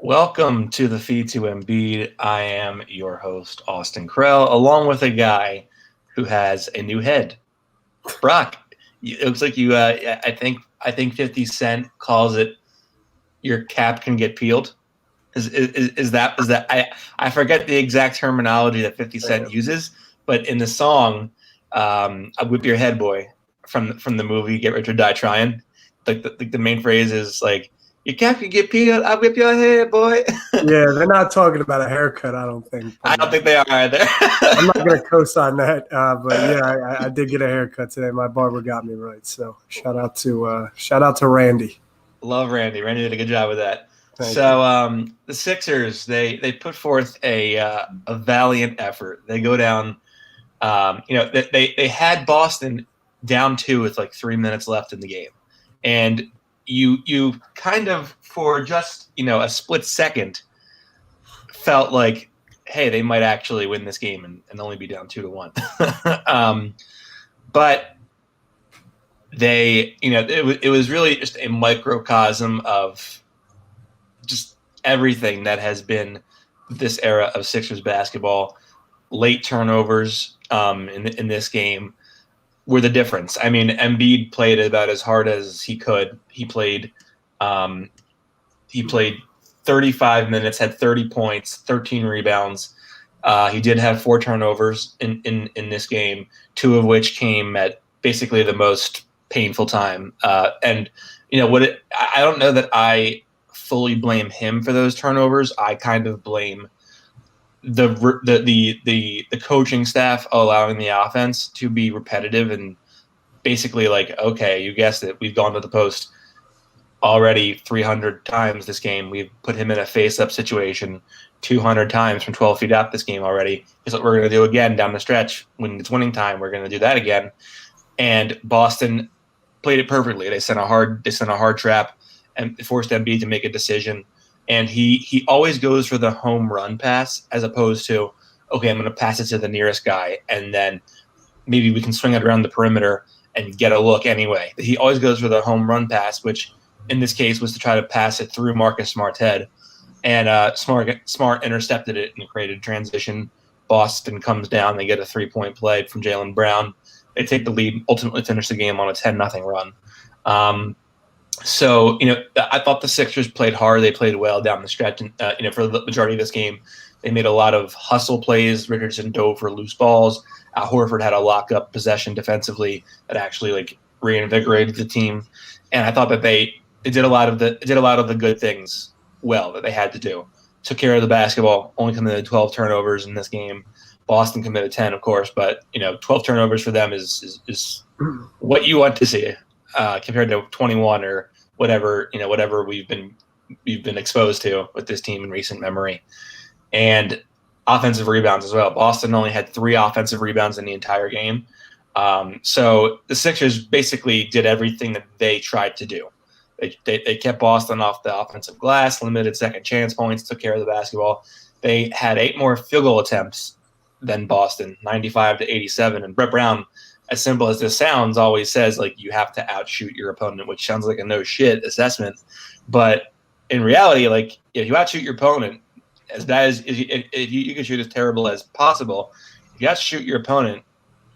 Welcome to the feed to Embiid. I am your host, Austin Krell, along with a guy who has a new head. Brock, it looks like you. I think 50 Cent calls it "your cap can get peeled." Is that? I forget the exact terminology that 50 Cent uses, but in the song, "I whip your head, boy," from the movie "Get Rich or Die Trying," the main phrase is like, "Your cap can get peeled. I whip your head, boy." Yeah, they're not talking about a haircut, I don't think. I don't think they are either. I'm not going to co-sign that, but yeah, I did get a haircut today. My barber got me right, so shout out to Randy. Love Randy. Randy did a good job with that. Thank The Sixers they put forth a valiant effort. They go down. They had Boston down 2 with like 3 minutes left in the game, and you kind of for just a split second felt like, hey, they might actually win this game and only be down 2-1. But it was really just a microcosm of just everything that has been this era of Sixers basketball. Late turnovers in this game were the difference. I mean, Embiid played about as hard as he could. He played 35 minutes, had 30 points, 13 rebounds. He did have 4 turnovers in this game, 2 of which came at basically the most painful time. I don't know that I fully blame him for those turnovers. I kind of blame the coaching staff allowing the offense to be repetitive and basically like, okay, you guessed it, we've gone to the post already 300 times this game. We've put him in a face-up situation 200 times from 12 feet out this game already. It's what we're going to do again down the stretch. When it's winning time, we're going to do that again. And Boston played it perfectly. They sent a hard trap and forced Embiid to make a decision. And he always goes for the home run pass as opposed to, okay, I'm going to pass it to the nearest guy, and then maybe we can swing it around the perimeter and get a look anyway. He always goes for the home run pass, which in this case was to try to pass it through Marcus Smart's head. And Smart intercepted it and created transition. Boston comes down. They get a 3-point play from Jaylen Brown. They take the lead, ultimately finish the game on a 10-0 run. I thought the Sixers played hard. They played well down the stretch. And, for the majority of this game, they made a lot of hustle plays. Richardson dove for loose balls. Al Horford had a lock-up possession defensively that actually reinvigorated the team. And I thought that they did a lot of the good things well that they had to do. Took care of the basketball. Only committed 12 turnovers in this game. Boston committed 10, of course, but 12 turnovers for them is what you want to see compared to 21 or whatever we've been exposed to with this team in recent memory. And offensive rebounds as well. Boston only had 3 offensive rebounds in the entire game. So the Sixers basically did everything that they tried to do. They kept Boston off the offensive glass, limited second chance points, took care of the basketball. They had 8 more field goal attempts than Boston, 95-87. And Brett Brown, as simple as this sounds, always says you have to outshoot your opponent, which sounds like a no shit assessment. But in reality, if you outshoot your opponent, as bad as if you can shoot as terrible as possible, if you outshoot your opponent,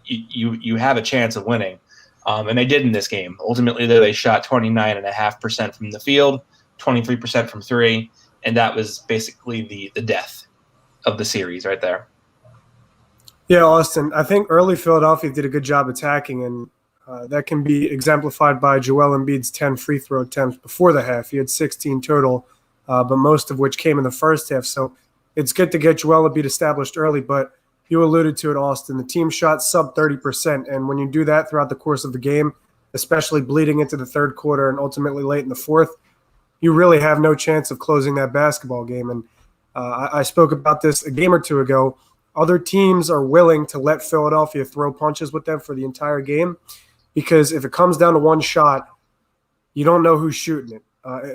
you have a chance of winning. And they did in this game. Ultimately, though, they shot 29.5% from the field, 23% from 3, and that was basically the death of the series right there. Yeah, Austin, I think early Philadelphia did a good job attacking, and that can be exemplified by Joel Embiid's 10 free throw attempts before the half. He had 16 total, but most of which came in the first half. So it's good to get Joel Embiid established early, but you alluded to it, Austin. The team shot sub 30%, and when you do that throughout the course of the game, especially bleeding into the third quarter and ultimately late in the fourth, you really have no chance of closing that basketball game. And I spoke about this a game or two ago. Other teams are willing to let Philadelphia throw punches with them for the entire game because if it comes down to one shot, you don't know who's shooting it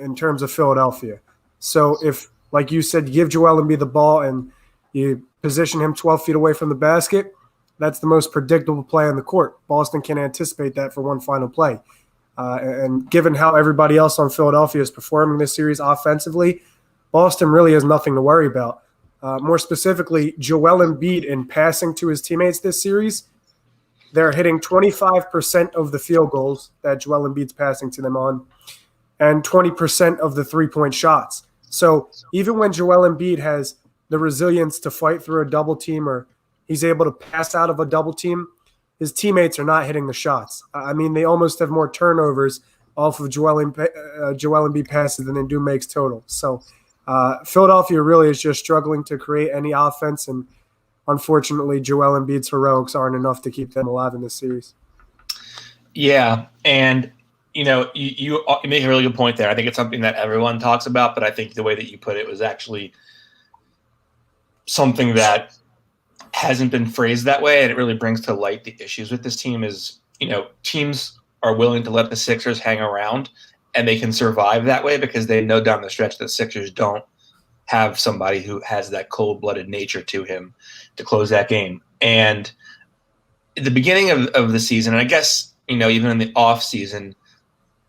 in terms of Philadelphia. So if, like you said, you give Joel Embiid the ball and you position him 12 feet away from the basket, that's the most predictable play on the court. Boston can anticipate that for one final play. And given how everybody else on Philadelphia is performing this series offensively, Boston really has nothing to worry about. More specifically, Joel Embiid in passing to his teammates this series, they're hitting 25% of the field goals that Joel Embiid's passing to them on, and 20% of the three-point shots. So even when Joel Embiid has the resilience to fight through a double team, or he's able to pass out of a double team, his teammates are not hitting the shots. I mean, they almost have more turnovers off of Joel Embiid passes than they do makes total. So Philadelphia really is just struggling to create any offense, and unfortunately, Joel Embiid's heroics aren't enough to keep them alive in this series. Yeah, and you make a really good point there. I think it's something that everyone talks about, but I think the way that you put it was actually something that hasn't been phrased that way, and it really brings to light the issues with this team. Is teams are willing to let the Sixers hang around, and they can survive that way because they know down the stretch that Sixers don't have somebody who has that cold-blooded nature to him to close that game. And at the beginning of the season, and I guess even in the off season,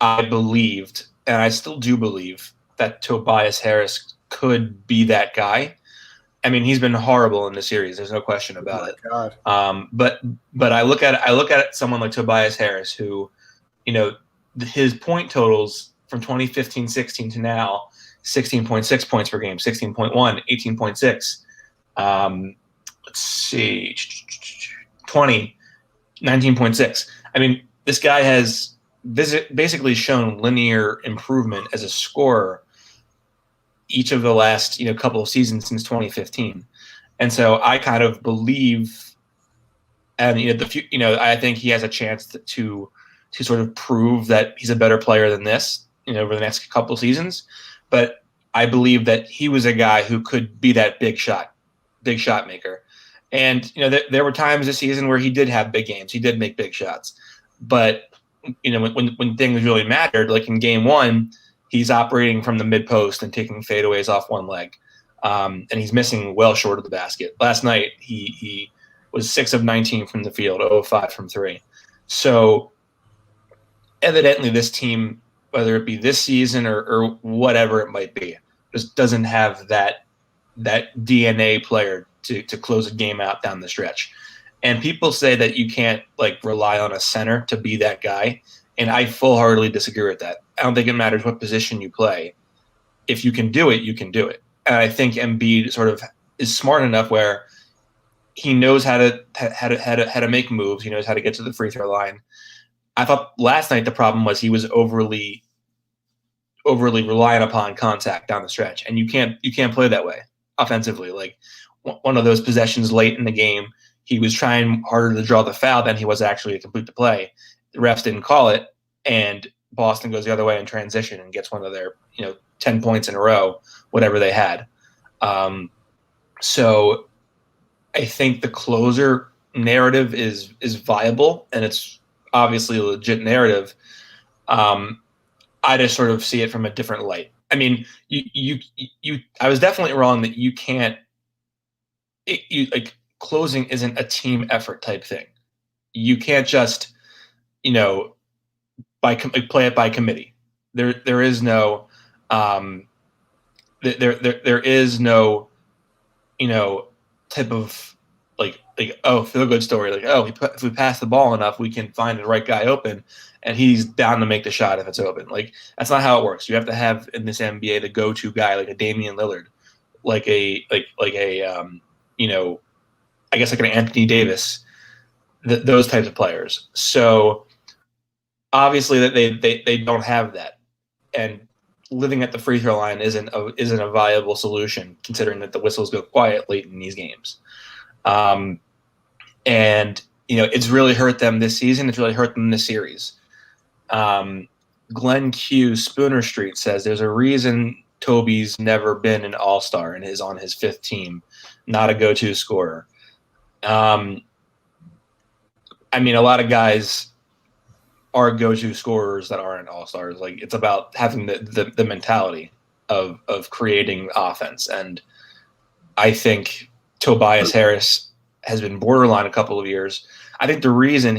I believed, and I still do believe, that Tobias Harris could be that guy. I mean, he's been horrible in the series. There's no question about it. God. But I look at someone like Tobias Harris, who, his point totals from 2015-16 to now, 16.6 points per game, 16.1, 18.6. Let's see, 20, 19.6. I mean, this guy has basically shown linear improvement as a scorer each of the last couple of seasons since 2015, and so I kind of believe, and I think he has a chance to sort of prove that he's a better player than this over the next couple of seasons. But I believe that he was a guy who could be that big shot maker. And there were times this season where he did have big games, he did make big shots, but when things really mattered, like in Game 1. He's operating from the mid post and taking fadeaways off one leg, and he's missing well short of the basket. Last night he was 6 of 19 from the field, 0 of 5 from 3. So evidently this team, whether it be this season or whatever it might be, just doesn't have that DNA player to close a game out down the stretch. And people say that you can't rely on a center to be that guy. And I full-heartedly disagree with that. I don't think it matters what position you play. If you can do it, you can do it. And I think Embiid sort of is smart enough where he knows how to make moves. He knows how to get to the free throw line. I thought last night the problem was he was overly reliant upon contact down the stretch, and you can't play that way offensively. Like one of those possessions late in the game, he was trying harder to draw the foul than he was actually to complete the play. The refs didn't call it, and Boston goes the other way in transition and gets one of their 10 points in a row, whatever they had. So I think the closer narrative is viable, and it's obviously a legit narrative. I just sort of see it from a different light. I mean, I was definitely wrong that you can't. Closing isn't a team effort type thing. You can't just play it by committee. There is no there is no type of feel good story, if we pass the ball enough we can find the right guy open and he's down to make the shot if it's open. That's not how it works. You have to have in this NBA the go-to guy, like a Damian Lillard, I guess an Anthony Davis, those types of players. So obviously that they don't have that, and living at the free throw line isn't a viable solution considering that the whistles go quiet late in these games. And it's really hurt them this season. It's really hurt them this series. Glenn Q Spooner Street says there's a reason Toby's never been an all-star and is on his 5th team, not a go-to scorer. I mean, a lot of guys are go-to scorers that aren't all-stars. It's about having the mentality of creating offense. And I think Tobias Harris has been borderline a couple of years. I think the reason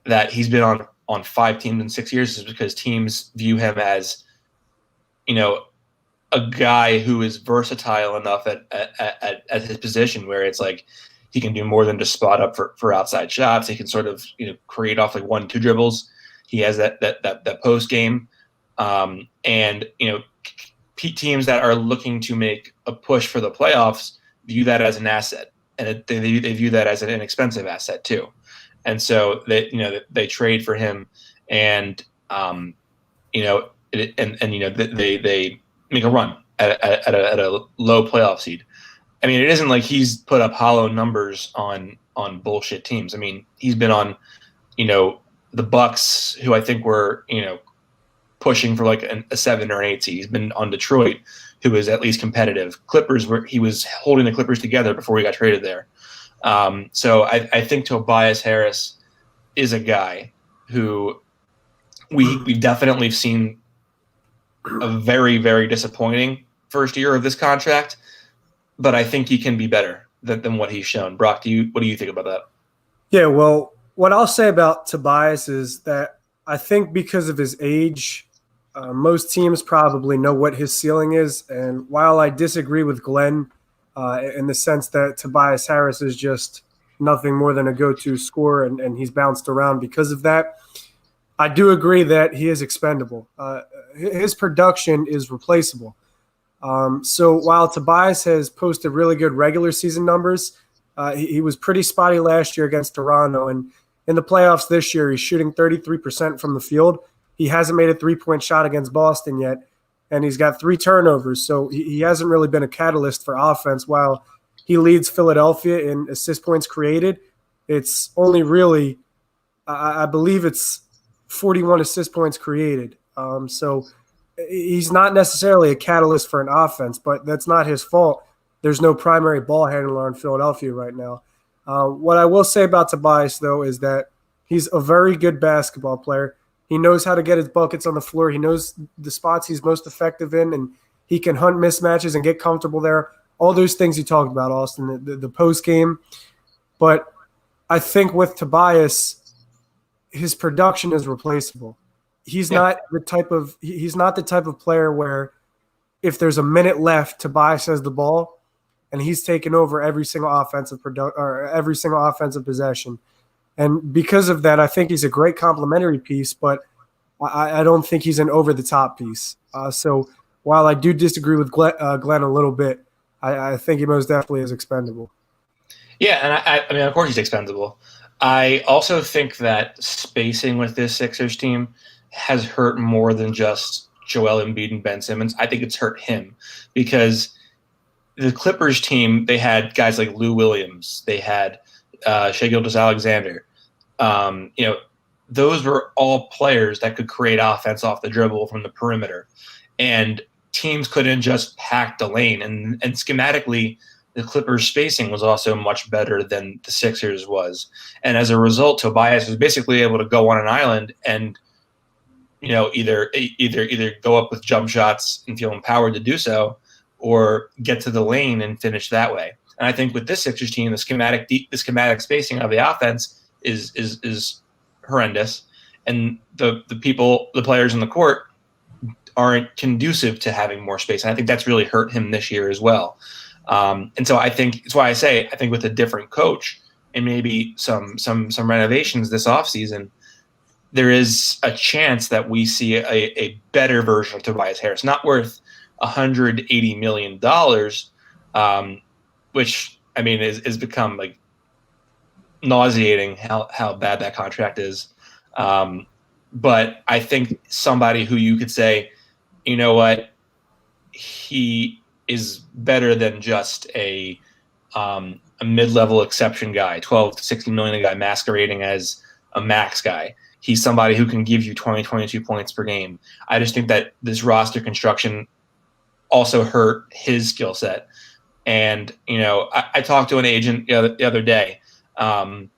that he's been on 5 teams in 6 years is because teams view him as a guy who is versatile enough at his position where it's like he can do more than just spot up for outside shots. He can sort of create off like 1-2 dribbles. He has that post game, and teams that are looking to make a push for the playoffs view that as an asset, and they view that as an inexpensive asset too. And so they trade for him, and they make a run at a low playoff seed. I mean, it isn't like he's put up hollow numbers on bullshit teams. I mean, he's been on the Bucks, who I think were pushing for like a 7 or an 8 seed. He's been on Detroit, who is at least competitive. Clippers, where he was holding the Clippers together before he got traded there. So I think Tobias Harris is a guy who we've definitely seen a very, very disappointing first year of this contract, but I think he can be better than what he's shown. Brock, what do you think about that? Yeah, well, what I'll say about Tobias is that I think because of his age, most teams probably know what his ceiling is. And while I disagree with Glenn in the sense that Tobias Harris is just nothing more than a go-to scorer and he's bounced around because of that, I do agree that he is expendable. His production is replaceable. So while Tobias has posted really good regular season numbers, he was pretty spotty last year against Toronto. And in the playoffs this year, he's shooting 33% from the field. He hasn't made a three-point shot against Boston yet, and he's got 3 turnovers. So he hasn't really been a catalyst for offense. While he leads Philadelphia in assist points created, it's only really, I believe it's 41 assist points created. So he's not necessarily a catalyst for an offense, but that's not his fault. There's no primary ball handler in Philadelphia right now. What I will say about Tobias, though, is that he's a very good basketball player. He knows how to get his buckets on the floor. He knows the spots he's most effective in, and he can hunt mismatches and get comfortable there. All those things you talked about, Austin, the post game. But I think with Tobias, his production is replaceable. He's not the type of player where if there's a minute left, Tobias has the ball and he's taken over every single offensive possession. And because of that, I think he's a great complementary piece, but I don't think he's an over-the-top piece. So while I do disagree with Glenn a little bit, I think he most definitely is expendable. Yeah, and I mean, of course he's expendable. I also think that spacing with this Sixers team has hurt more than just Joel Embiid and Ben Simmons. I think it's hurt him because the Clippers team, they had guys like Lou Williams. They had Shai Gilgeous-Alexander. Those were all players that could create offense off the dribble from the perimeter. And teams couldn't just pack the lane. And schematically, the Clippers' spacing was also much better than the Sixers was. And as a result, Tobias was basically able to go on an island and either go up with jump shots and feel empowered to do so, or get to the lane and finish that way. And I think with this Sixers team, the schematic spacing of the offense is horrendous, and the players in the court aren't conducive to having more space. And I think that's really hurt him this year as well. And so I think it's why I think with a different coach and maybe some renovations this offseason, there is a chance that we see a better version of Tobias Harris, not worth $180 million, which I mean is become like nauseating how bad that contract is. But I think somebody who you could say, you know what, he is better than just a mid-level exception guy, 12 to 16 million a guy masquerading as a max guy. He's somebody who can give you 20, 22 points per game. I just think that this roster construction also hurt his skill set. And, I talked to an agent the other day, and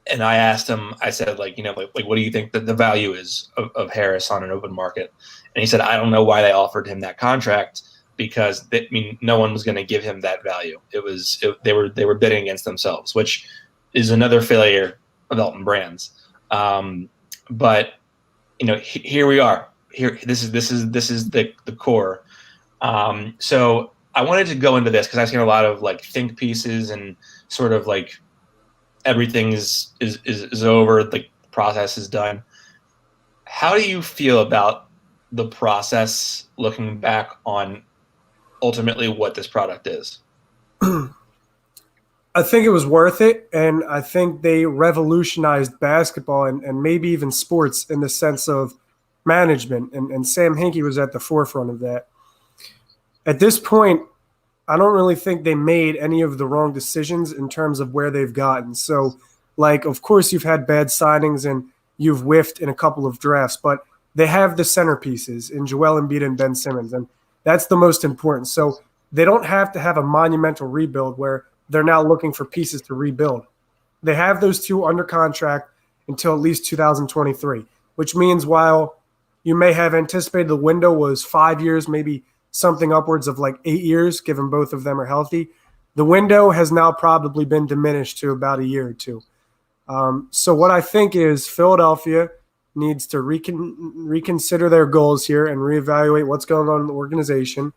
I asked him, I said, what do you think that the value is of Harris on an open market? And he said, I don't know why they offered him that contract, because no one was going to give him that value. They were bidding against themselves, which is another failure of Elton Brand's. But here we are. here. This is the core. So I wanted to go into this because I've seen a lot of like think pieces and sort of like everything is over, the process is done. How do you feel about the process looking back on ultimately what this product is? I think it was worth it, and I think they revolutionized basketball and maybe even sports in the sense of management, and Sam Hinkie was at the forefront of that. At this point, I don't really think they made any of the wrong decisions in terms of where they've gotten. So, like, of course, you've had bad signings and you've whiffed in a couple of drafts, but they have the centerpieces in Joel Embiid and Ben Simmons, and that's the most important. So they don't have to have a monumental rebuild where they're now looking for pieces to rebuild. They have those two under contract until at least 2023, which means while you may have anticipated the window was 5 years, maybe something upwards of like 8 years, given both of them are healthy, the window has now probably been diminished to about a year or two. So what I think is Philadelphia needs to reconsider their goals here and reevaluate what's going on in the organization.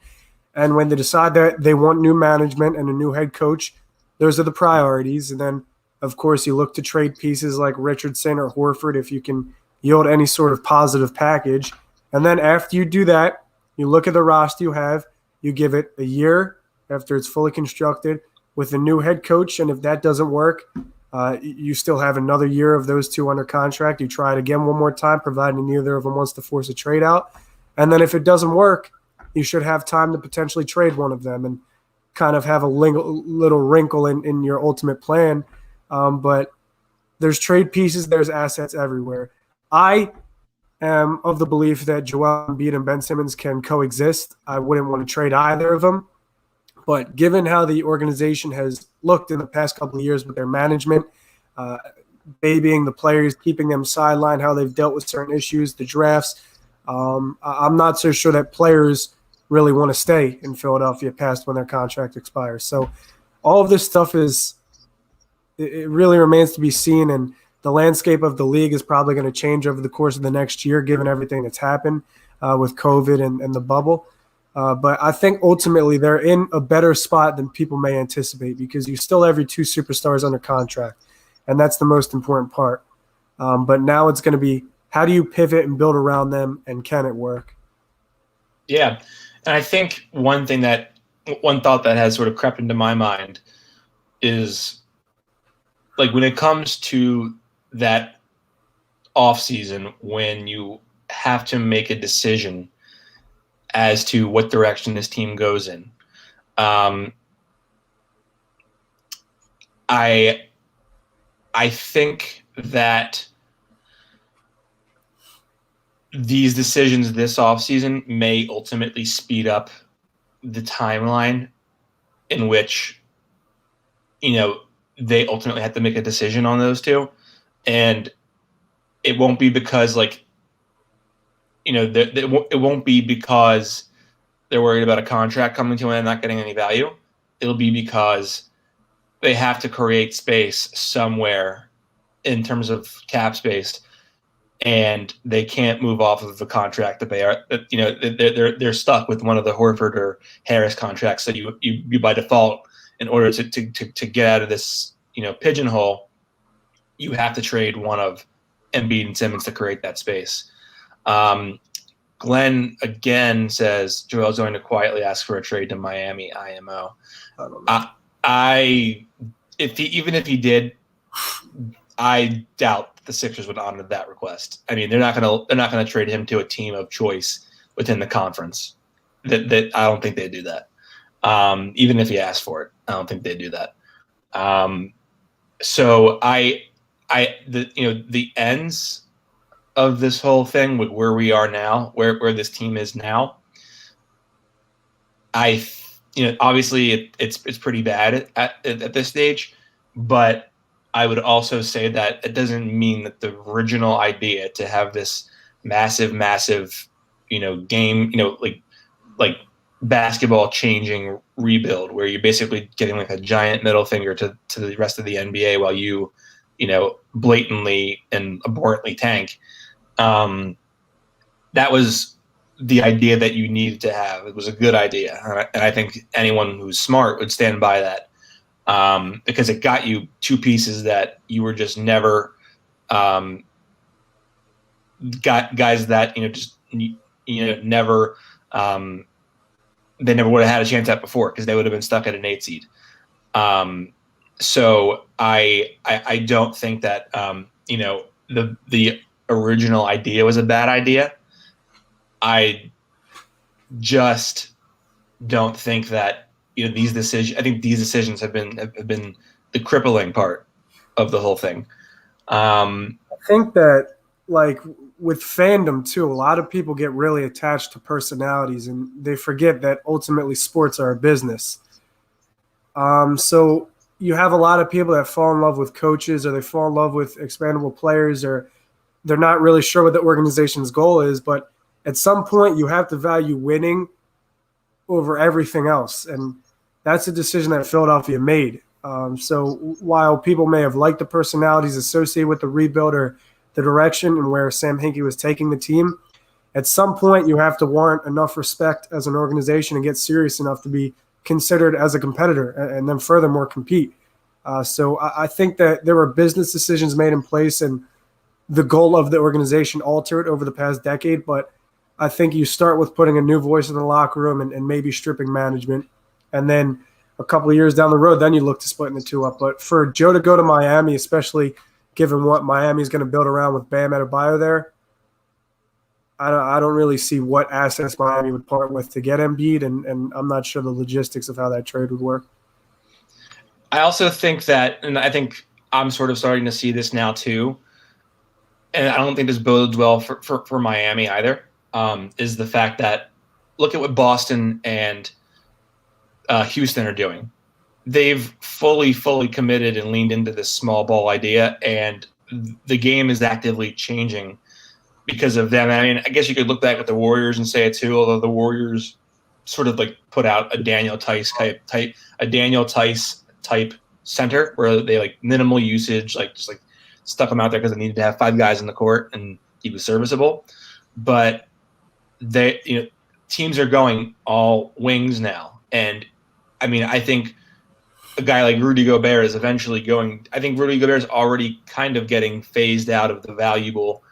And when they decide that they want new management and a new head coach, those are the priorities. And then, of course, you look to trade pieces like Richardson or Horford if you can yield any sort of positive package. And then after you do that, you look at the roster you have, you give it a year after it's fully constructed with a new head coach. And if that doesn't work, you still have another year of those two under contract. You try it again one more time, providing neither of them wants to force a trade out. And then if it doesn't work, you should have time to potentially trade one of them and kind of have a little wrinkle in your ultimate plan. But there's trade pieces, there's assets everywhere. I am of the belief that Joel Embiid and Ben Simmons can coexist. I wouldn't want to trade either of them. But given how the organization has looked in the past couple of years with their management, babying the players, keeping them sidelined, how they've dealt with certain issues, the drafts, I'm not so sure that players really want to stay in Philadelphia past when their contract expires. So all of this stuff it really remains to be seen, and the landscape of the league is probably going to change over the course of the next year, given everything that's happened with COVID and the bubble. But I think ultimately they're in a better spot than people may anticipate because you still have your two superstars under contract, and that's the most important part. But now it's going to be how do you pivot and build around them, and can it work? Yeah, and I think one thought that has sort of crept into my mind is like when it comes to that off season when you have to make a decision as to what direction this team goes in. I think that these decisions this offseason may ultimately speed up the timeline in which, they ultimately have to make a decision on those two. And it won't be because it won't be because they're worried about a contract coming to an end and not getting any value. It'll be because they have to create space somewhere in terms of cap space, and they can't move off of the contract that they are. They're stuck with one of the Horford or Harris contracts that you by default, in order to get out of this pigeonhole, you have to trade one of Embiid and Simmons to create that space. Glenn again says Joel's going to quietly ask for a trade to Miami. IMO. Even if he did, I doubt the Sixers would honor that request. I mean, they're not gonna trade him to a team of choice within the conference. That I don't think they'd do that. Even if he asked for it, I don't think they'd do that. So the ends of this whole thing with where we are now, where this team is now, obviously it's pretty bad at this stage, but I would also say that it doesn't mean that the original idea to have this massive, game, like basketball changing rebuild where you're basically getting like a giant middle finger to the rest of the NBA while you blatantly and abhorrently tank. that was the idea that you needed to have. It was a good idea, and I think anyone who's smart would stand by that, because it got you two pieces that you were just never got guys that just never they never would have had a chance at before because they would have been stuck at an 8 seed. So I don't think that the original idea was a bad idea. I just don't think that these decisions. I think these decisions have been the crippling part of the whole thing. I think that, like, with fandom too, a lot of people get really attached to personalities and they forget that ultimately sports are a business. So you have a lot of people that fall in love with coaches, or they fall in love with expandable players, or they're not really sure what the organization's goal is. But at some point, you have to value winning over everything else. And that's a decision that Philadelphia made. So while people may have liked the personalities associated with the rebuild or the direction and where Sam Hinkie was taking the team, at some point you have to warrant enough respect as an organization and get serious enough to be considered as a competitor and then furthermore compete. So I think that there were business decisions made in place and the goal of the organization altered over the past decade. But I think you start with putting a new voice in the locker room and maybe stripping management. And then a couple of years down the road, then you look to splitting the two up. But for Joe to go to Miami, especially given what Miami's going to build around with Bam Adebayo there, I don't really see what assets Miami would part with to get Embiid, and I'm not sure the logistics of how that trade would work. I also think that, and I think I'm sort of starting to see this now too, and I don't think this bodes well for Miami either, is the fact that look at what Boston and Houston are doing. They've fully committed and leaned into this small ball idea, and the game is actively changing because of them. I mean, I guess you could look back at the Warriors and say it too, although the Warriors sort of like put out a Daniel Tice type center where they like minimal usage, like just like stuck him out there because they needed to have 5 guys in the court and he was serviceable. But teams are going all wings now, and I mean, I think a guy like Rudy Gobert is eventually going. I think Rudy Gobert is already kind of getting phased out of the valuable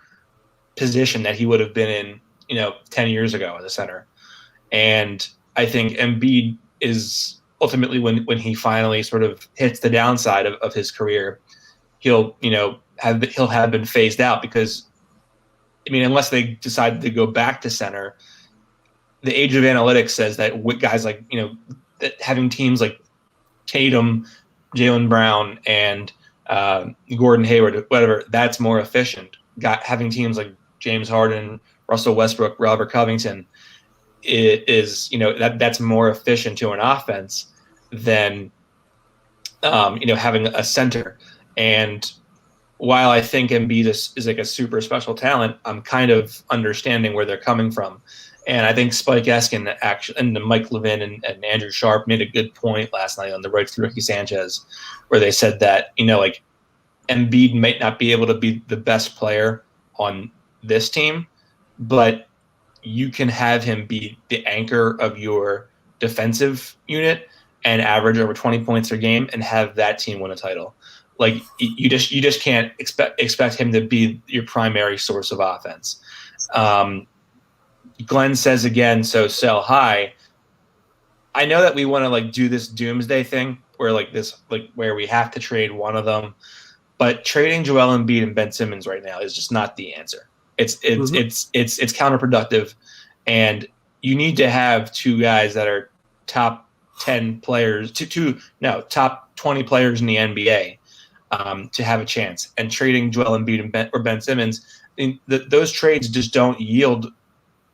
position that he would have been in, 10 years ago as a center. And I think Embiid is ultimately when he finally sort of hits the downside of his career, he'll have been phased out because, I mean, unless they decide to go back to center, the age of analytics says that with guys like, that having teams like Tatum, Jaylen Brown, and Gordon Hayward, whatever, that's more efficient. Having teams like James Harden, Russell Westbrook, Robert Covington is that's more efficient to an offense than having a center. And while I think Embiid is like a super special talent, I'm kind of understanding where they're coming from. And I think Spike Eskin and Mike Levin and Andrew Sharp made a good point last night on the Rights to Ricky Sanchez, where they said that, like Embiid might not be able to be the best player on this team, but you can have him be the anchor of your defensive unit and average over 20 points per game and have that team win a title. Like you just can't expect him to be your primary source of offense. Glenn says again, so sell high. I know that we want to like do this doomsday thing where where we have to trade one of them, but trading Joel Embiid and Ben Simmons right now is just not the answer. It's counterproductive, and you need to have 2 guys that are top 10 players, top 20 players in the NBA to have a chance. And trading Joel Embiid or Ben Simmons, those trades just don't yield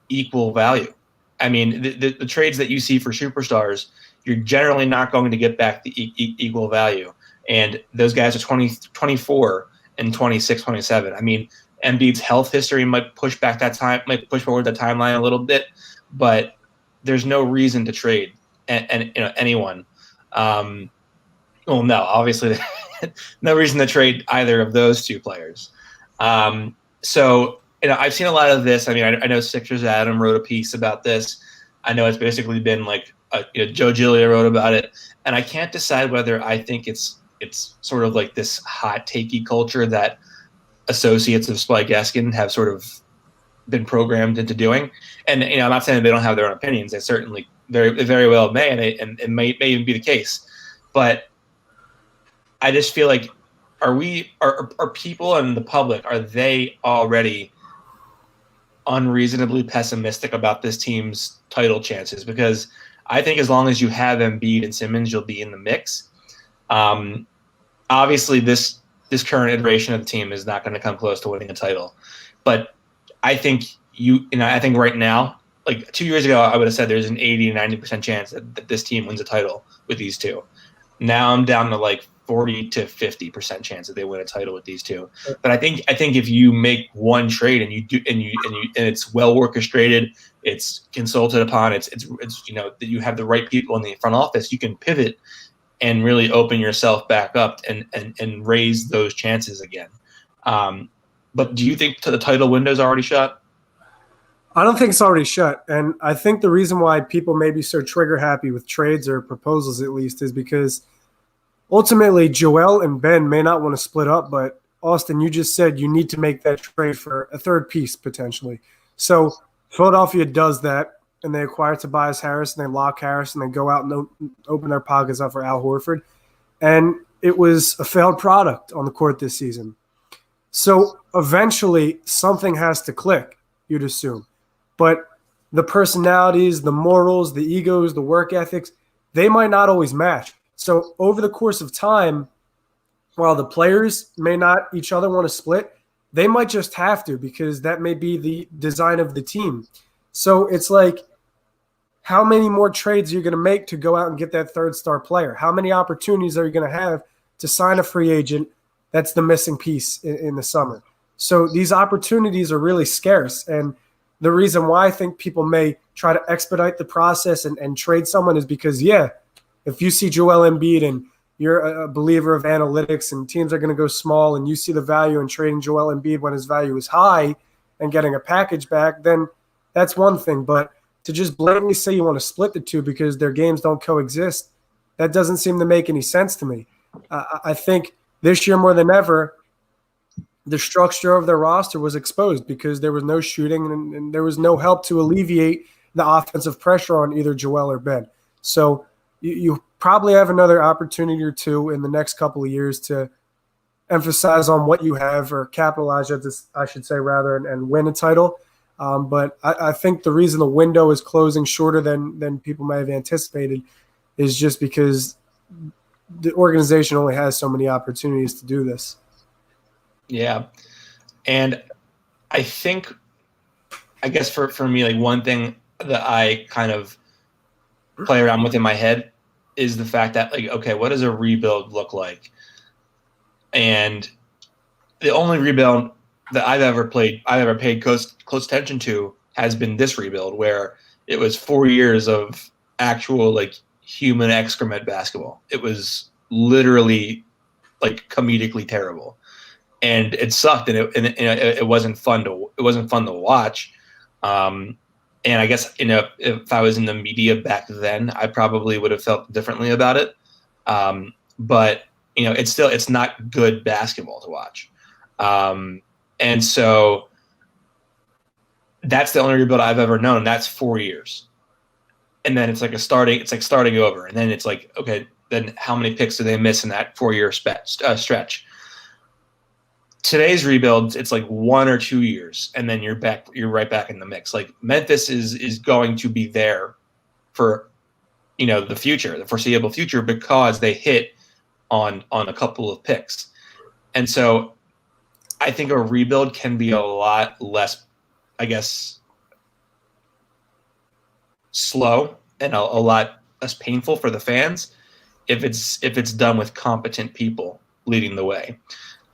equal value. I mean, the trades that you see for superstars, you're generally not going to get back the equal value. And those guys are 24 and 26, 27. I mean, Embiid's health history might push forward that timeline a little bit, but there's no reason to trade anyone. No, obviously, no reason to trade either of those 2 players. So I've seen a lot of this. I mean, I know Sixers Adam wrote a piece about this. I know it's basically been like Joe Giglio wrote about it, and I can't decide whether I think it's sort of like this hot takey culture that associates of Spike Eskin have sort of been programmed into doing. And I'm not saying they don't have their own opinions. They certainly very well may, and it may even be the case. But I just feel like are people and the public, are they already unreasonably pessimistic about this team's title chances? Because I think as long as you have Embiid and Simmons, you'll be in the mix. Obviously, this current iteration of the team is not going to come close to winning a title, but I think I think right now, like 2 years ago, I would have said there's an 80 to 90% chance that this team wins a title with these two. Now I'm down to like 40 to 50% chance that they win a title with these two. But I think if you make one trade and it's well orchestrated, it's consulted upon, it's that you have the right people in the front office, you can pivot and really open yourself back up and raise those chances again. But do you think the title window is already shut? I don't think it's already shut. And I think the reason why people may be so trigger happy with trades or proposals, at least, is because ultimately Joel and Ben may not want to split up. But Austin, you just said you need to make that trade for a third piece potentially. So Philadelphia does that, and they acquire Tobias Harris, and they lock Harris, and they go out and open their pockets up for Al Horford. And it was a failed product on the court this season. So eventually something has to click, you'd assume. But the personalities, the morals, the egos, the work ethics, they might not always match. So over the course of time, while the players may not each other want to split, they might just have to, because that may be the design of the team. So it's like, how many more trades are you going to make to go out and get that third star player? How many opportunities are you going to have to sign a free agent that's the missing piece in the summer? So these opportunities are really scarce. And the reason why I think people may try to expedite the process and trade someone is because, if you see Joel Embiid and you're a believer of analytics and teams are going to go small, and you see the value in trading Joel Embiid when his value is high and getting a package back, then that's one thing. But to just blatantly say you want to split the two because their games don't coexist, that doesn't seem to make any sense to me. I think this year more than ever, the structure of their roster was exposed because there was no shooting and there was no help to alleviate the offensive pressure on either Joel or Ben. So you probably have another opportunity or two in the next couple of years to emphasize on what you have, or capitalize, I should say, rather, and win a title. But I think the reason the window is closing shorter than people may have anticipated is just because the organization only has so many opportunities to do this. Yeah. And I guess for me, like one thing that I kind of play around with in my head is the fact that, like, okay, what does a rebuild look like? And the only rebuild that I've ever paid close attention to has been this rebuild, where it was 4 years of actual, like, human excrement basketball. It was literally, like, comedically terrible, and it sucked, and it wasn't fun to watch. And I guess, if I was in the media back then, I probably would have felt differently about it. But it's not good basketball to watch. And so that's the only rebuild I've ever known. That's 4 years. And then it's like starting over. And then it's like, okay, then how many picks do they miss in that 4-year stretch? Today's rebuilds, it's like 1 or 2 years, and then you're right back in the mix. Like, Memphis is going to be there for, the future, the foreseeable future, because they hit on a couple of picks. And so I think a rebuild can be a lot less, I guess, slow and a lot less painful for the fans if it's done with competent people leading the way.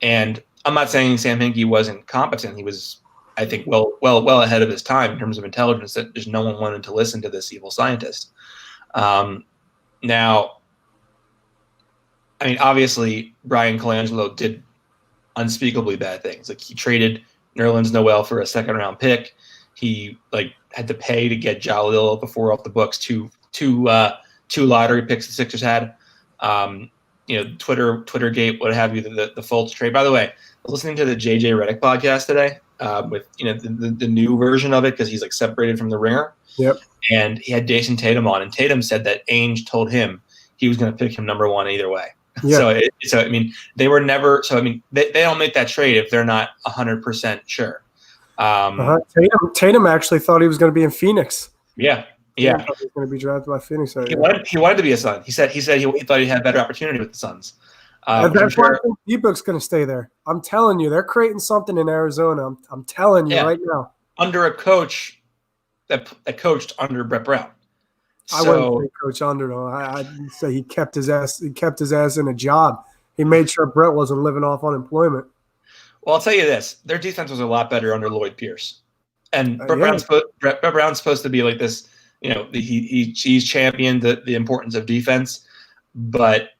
And I'm not saying Sam Hinkie wasn't competent. He was, I think, well ahead of his time in terms of intelligence, that just no one wanted to listen to this evil scientist. Now, I mean, obviously, Brian Colangelo did unspeakably bad things. Like, he traded Nerlens Noel for a second-round pick. He had to pay to get Jalil before off the books. Two lottery picks the Sixers had. Twittergate, what have you, the Fultz trade. By the way, I was listening to the JJ Redick podcast today with the new version of it because he's separated from the Ringer. Yep. And he had Jason Tatum on, and Tatum said that Ainge told him he was going to pick him number one either way. Yeah. They were never. So they don't make that trade if they're not 100% sure. Tatum actually thought he was going to be in Phoenix. Yeah. He was going to be drafted by Phoenix. He wanted to be a Sun. He said he thought he had better opportunity with the Suns. That's why I think D-Book's going to stay there. I'm telling you, they're creating something in Arizona. I'm telling you right now. Under a coach that coached under Brett Brown. I wouldn't say coach under though. I'd say he kept his ass in a job. He made sure Brett wasn't living off unemployment. Well, I'll tell you this: their defense was a lot better under Lloyd Pierce, and Brett Brown's supposed to be like this. He's championed the importance of defense, but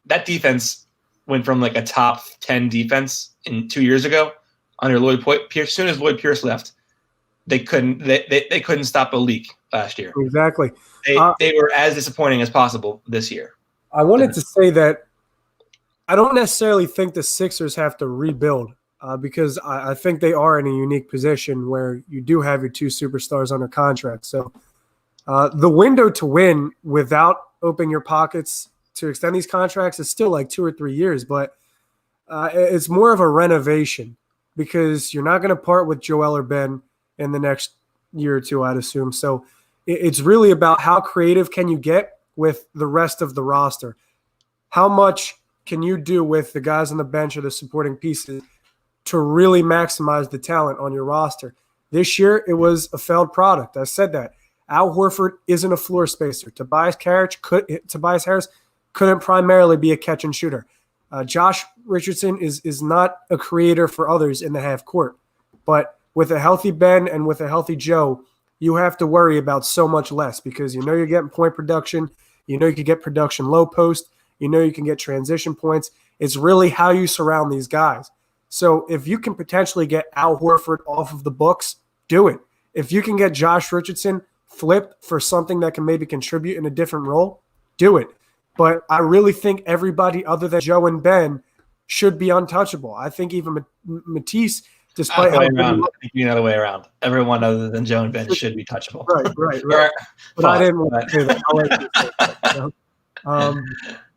that defense went from a top 10 defense 2 years ago under Lloyd Pierce. As soon as Lloyd Pierce left, they couldn't stop a leak last year. Exactly. They were as disappointing as possible this year. I wanted to say that I don't necessarily think the Sixers have to rebuild because I think they are in a unique position where you do have your two superstars under contract. So the window to win without opening your pockets to extend these contracts is still 2 or 3 years, but it's more of a renovation because you're not going to part with Joel or Ben in the next year or two, I'd assume. So it's really about how creative can you get with the rest of the roster. How much can you do with the guys on the bench or the supporting pieces to really maximize the talent on your roster? This year, it was a failed product. I said that. Al Horford isn't a floor spacer. Tobias Harris couldn't primarily be a catch and shooter. Josh Richardson is not a creator for others in the half court. But with a healthy Ben and with a healthy Joe, you have to worry about so much less because you're getting point production. You can get production low post. You can get transition points. It's really how you surround these guys. So if you can potentially get Al Horford off of the books, do it. If you can get Josh Richardson flipped for something that can maybe contribute in a different role, do it. But I really think everybody other than Joe and Ben should be untouchable. I think even Matisse, despite how the other way around, everyone other than Joe and Ben should be touchable. Right. But I didn't want to say that.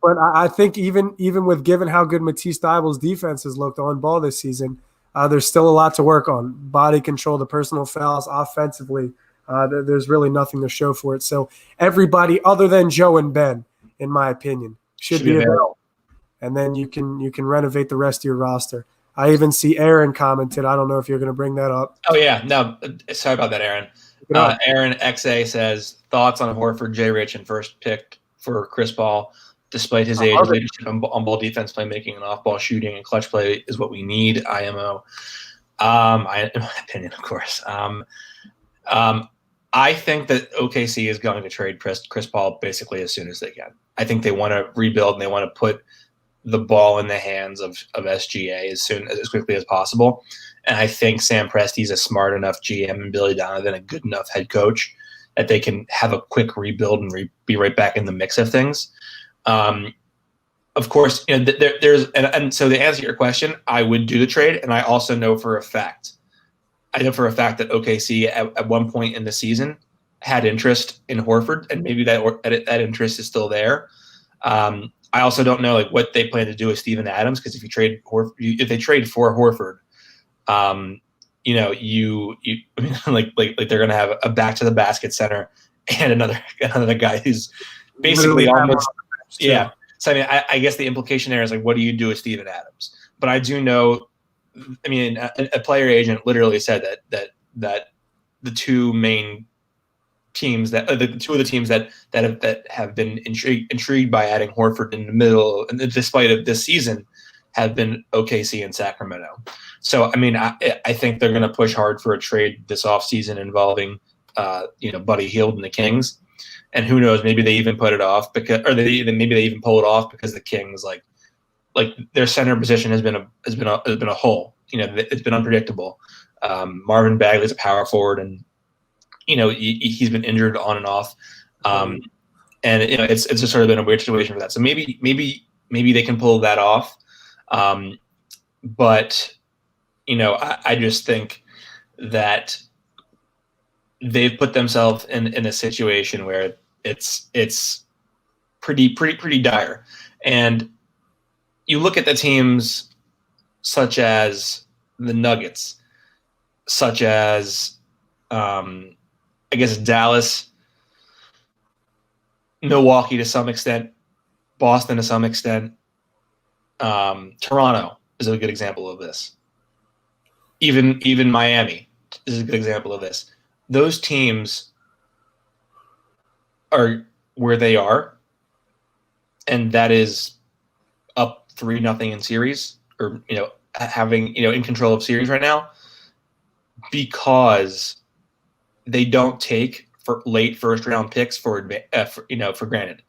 But I think even with given how good Matisse Thybulle's defense has looked on ball this season, there's still a lot to work on. Body control, the personal fouls, offensively, there's really nothing to show for it. So everybody other than Joe and Ben, in my opinion, should be available. And then you can renovate the rest of your roster. I even see Aaron commented. I don't know if you're going to bring that up. Oh, yeah. No, sorry about that, Aaron. Aaron XA says, thoughts on Horford, J. Rich, and first pick for Chris Paul. Despite his age, leadership on ball defense, playmaking, and off-ball shooting and clutch play is what we need, IMO. In my opinion, of course. I think that OKC is going to trade Chris Paul basically as soon as they can. I think they want to rebuild and they want to put the ball in the hands of SGA as quickly as possible. And I think Sam Presti's a smart enough GM and Billy Donovan a good enough head coach that they can have a quick rebuild and be right back in the mix of things. Of course, there's and so to answer your question, I would do the trade, and I also know for a fact that OKC at one point in the season had interest in Horford, and maybe that interest is still there. I also don't know what they plan to do with Steven Adams, because if they trade for Horford, they're going to have a back to the basket center and another guy who's basically almost So I guess the implication there is what do you do with Steven Adams? But I do know, a player agent literally said that the two main teams the two of the teams that have been intrigued by adding Horford in the middle, and despite of this season, have been OKC and Sacramento. So I think they're going to push hard for a trade this offseason involving Buddy Hield and the Kings. And who knows? Maybe they even put it off maybe they even pull it off because the Kings their center position has been a hole. It's been unpredictable. Marvin Bagley's a power forward, and he's been injured on and off. And it's just sort of been a weird situation for that. So maybe they can pull that off. But I just think that they've put themselves in a situation where it's pretty dire. And you look at the teams such as the Nuggets, such as I guess Dallas, Milwaukee to some extent, Boston to some extent, Toronto is a good example of this. Even Miami is a good example of this. Those teams are where they are, and that is up 3-0 in series, or having in control of series right now, because they don't take for late first round picks for granted.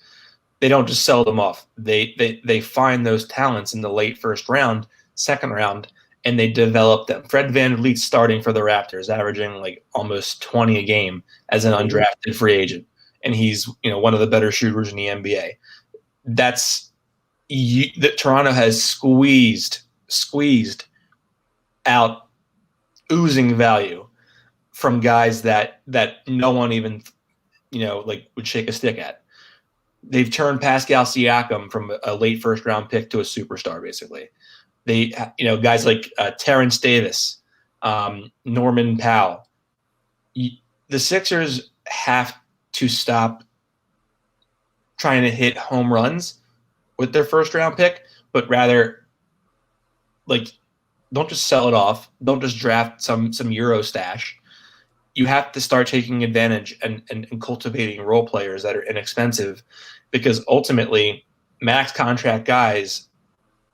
They don't just sell them off. They find those talents in the late first round, second round, and they develop them. Fred VanVleet's starting for the Raptors, averaging like almost 20 a game as an undrafted free agent, and he's one of the better shooters in the NBA. That Toronto has squeezed out oozing value from guys that no one even would shake a stick at. They've turned Pascal Siakam from a late first round pick to a superstar, basically. They guys like Terrence Davis, Norman Powell. The Sixers have to stop trying to hit home runs with their first round pick, but rather don't just sell it off. Don't just draft some Euro stash. You have to start taking advantage and cultivating role players that are inexpensive, because ultimately max contract guys,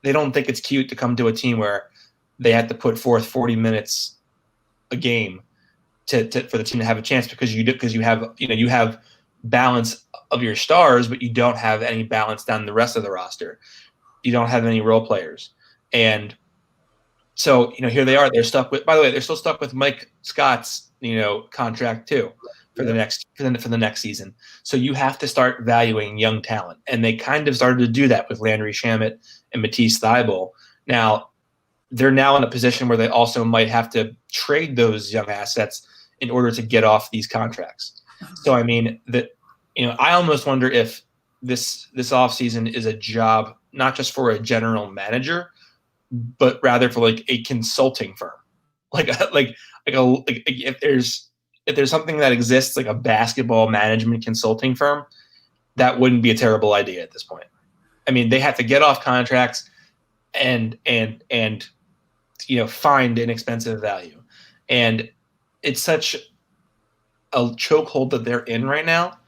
they don't think it's cute to come to a team where they have to put forth 40 minutes a game for the team to have a chance, because you have balance of your stars, but you don't have any balance down the rest of the roster. You don't have any role players. And so, here they are. They're stuck with, by the way, they're still stuck with Mike Scott's, contract too for the next season. So you have to start valuing young talent. And they kind of started to do that with Landry Shamet and Matisse Thybulle. Now, they're now in a position where they also might have to trade those young assets in order to get off these contracts. So, I mean, I almost wonder if this offseason is a job not just for a general manager, but rather for like a consulting firm. If there's something that exists, like a basketball management consulting firm, that wouldn't be a terrible idea at this point. I mean, they have to get off contracts and find inexpensive value. And it's such a chokehold that they're in right now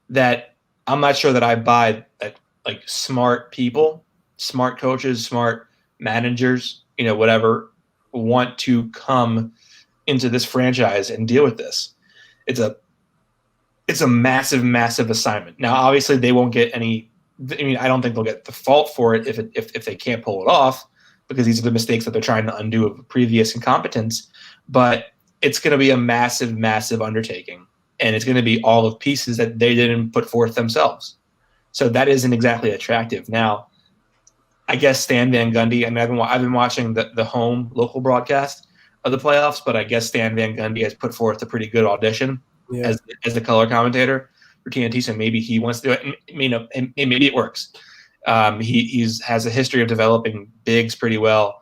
that I'm not sure that I buy that smart people, smart coaches, smart managers, whatever, want to come into this franchise and deal with this. It's a massive, massive assignment. Now, obviously, they won't get any. I mean, I don't think they'll get the fault for it if they can't pull it off, because these are the mistakes that they're trying to undo of previous incompetence. But it's going to be a massive, massive undertaking, and it's going to be all of pieces that they didn't put forth themselves. So that isn't exactly attractive. Now, I guess Stan Van Gundy. I mean, I've been watching the home local broadcast of the playoffs, but I guess Stan Van Gundy has put forth a pretty good audition as the color commentator for TNT. So maybe he wants to do it. And maybe it works. He has a history of developing bigs pretty well.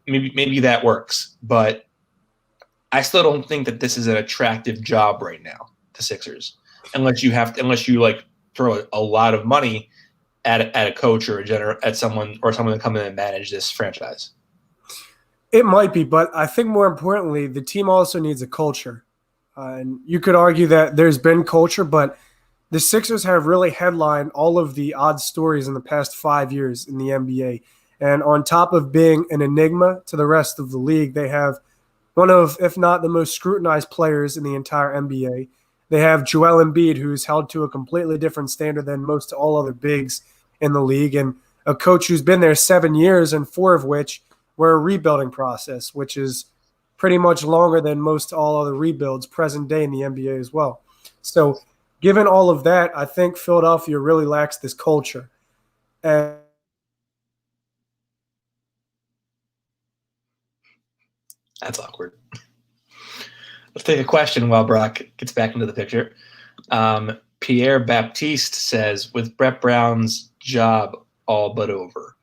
Maybe that works, but I still don't think that this is an attractive job right now, the Sixers, unless you throw a lot of money at a coach or at someone to come in and manage this franchise. It might be, but I think more importantly, the team also needs a culture. And you could argue that there's been culture, but the Sixers have really headlined all of the odd stories in the past 5 years in the NBA. And on top of being an enigma to the rest of the league, they have one of, if not the most scrutinized players in the entire NBA. They have Joel Embiid, who's held to a completely different standard than most all other bigs in the league, and a coach who's been there 7 years, and 4 of which were a rebuilding process, which is pretty much longer than most all other rebuilds present day in the NBA as well. So given all of that, I think Philadelphia really lacks this culture. And That's awkward. Let's take a question while Brock gets back into the picture. Pierre Baptiste says, with Brett Brown's job all but over.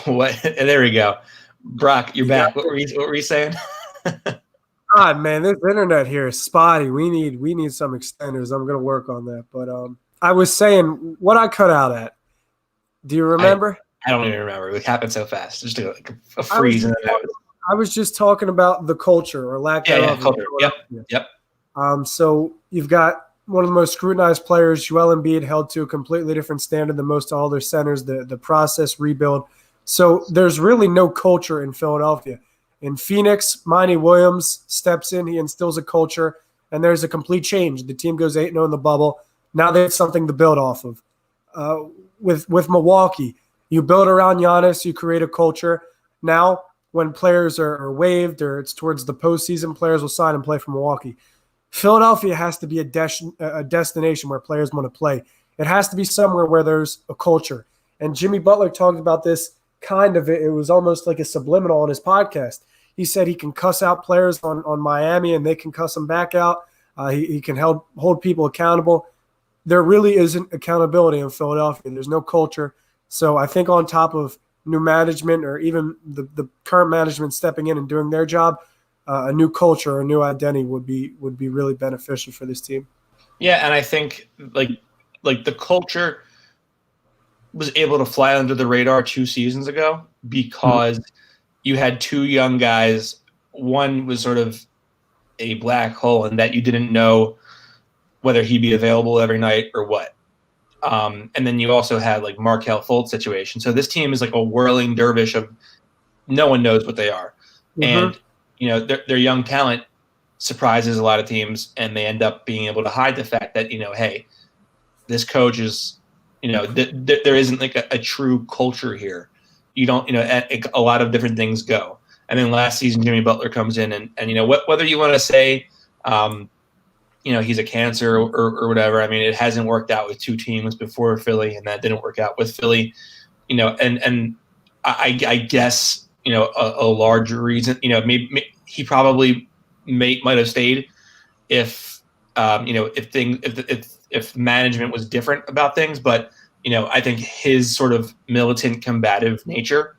What? There we go. Brock, you're back. What were you saying? God, man, this internet here is spotty. We need some extenders. I'm gonna work on that. But I was saying what I cut out at. Do you remember? I don't even remember. It happened so fast. Just a freeze. I was just talking about the culture or lack thereof. Culture. Yep. So you've got one of the most scrutinized players, Joel Embiid, held to a completely different standard than most all their centers. The process rebuild. So there's really no culture in Philadelphia. In Phoenix, Monty Williams steps in. He instills a culture, and there's a complete change. The team goes 8-0 in the bubble. Now they have something to build off of. With Milwaukee, you build around Giannis. You create a culture. Now, when players are waived or it's towards the postseason, players will sign and play for Milwaukee. Philadelphia has to be a destination where players want to play. It has to be somewhere where there's a culture. And Jimmy Butler talked about this it was almost like a subliminal on his podcast. He said he can cuss out players on Miami and they can cuss them back out. He can hold people accountable. There really isn't accountability in Philadelphia. There's no culture. So I think on top of new management or even the current management stepping in and doing their job, a new culture, a new identity would be really beneficial for this team. Yeah, and I think like the culture was able to fly under the radar 2 seasons ago because you had 2 young guys. One was sort of a black hole in that you didn't know whether he'd be available every night or what. And then you also had like Markelle Fultz situation. So this team is like a whirling dervish of no one knows what they are. And, their young talent surprises a lot of teams, and they end up being able to hide the fact that, hey, this coach is, there isn't like a true culture here. You don't, a lot of different things go. And then last season, Jimmy Butler comes in and whether you want to say, he's a cancer or whatever. I mean, it hasn't worked out with 2 teams before Philly, and that didn't work out with Philly, and I guess, a large reason, maybe he probably might have stayed if management was different about things. But, I think his sort of militant combative nature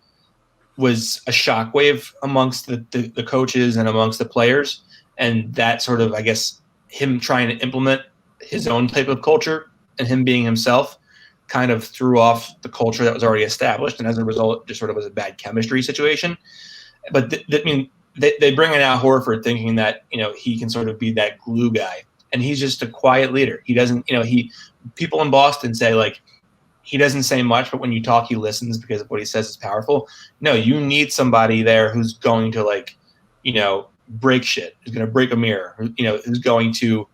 was a shockwave amongst the coaches and amongst the players. And that sort of, I guess, him trying to implement his own type of culture and him being himself kind of threw off the culture that was already established. And as a result, it just sort of was a bad chemistry situation. But they bring in Al Horford thinking that, he can sort of be that glue guy. And he's just a quiet leader. He doesn't, people in Boston say like, he doesn't say much, but when you talk, he listens because of what he says is powerful. No, you need somebody there who's going to like, break shit, who's going to break a mirror, who's going to,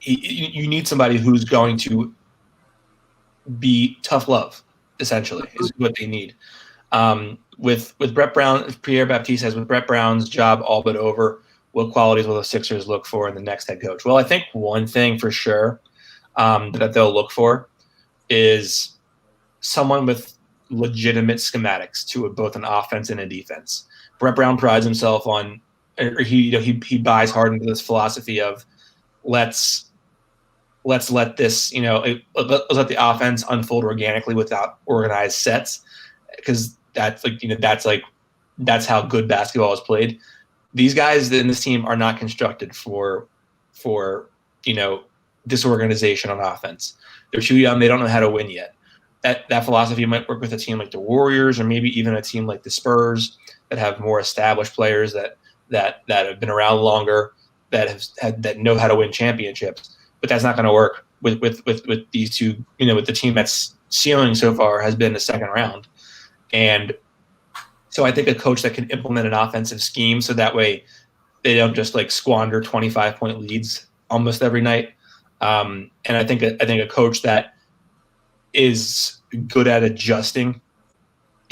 you need somebody who's going to be tough love, essentially, is what they need. With Brett Brown, Pierre Baptiste says, with Brett Brown's job all but over, what qualities will the Sixers look for in the next head coach? Well, I think one thing for sure that they'll look for is someone with legitimate schematics to both an offense and a defense. Brett Brown prides himself on, or he buys hard into this philosophy of let's let this, let's let the offense unfold organically without organized sets, because that's how good basketball is played. These guys in this team are not constructed for disorganization on offense. They're too young. They don't know how to win yet. That philosophy might work with a team like the Warriors, or maybe even a team like the Spurs that have more established players that have been around longer, that know how to win championships. But that's not going to work with these two. With the team that's ceiling so far has been the second round, and so I think a coach that can implement an offensive scheme so that way they don't just like squander 25-point leads almost every night. And I think a coach that is good at adjusting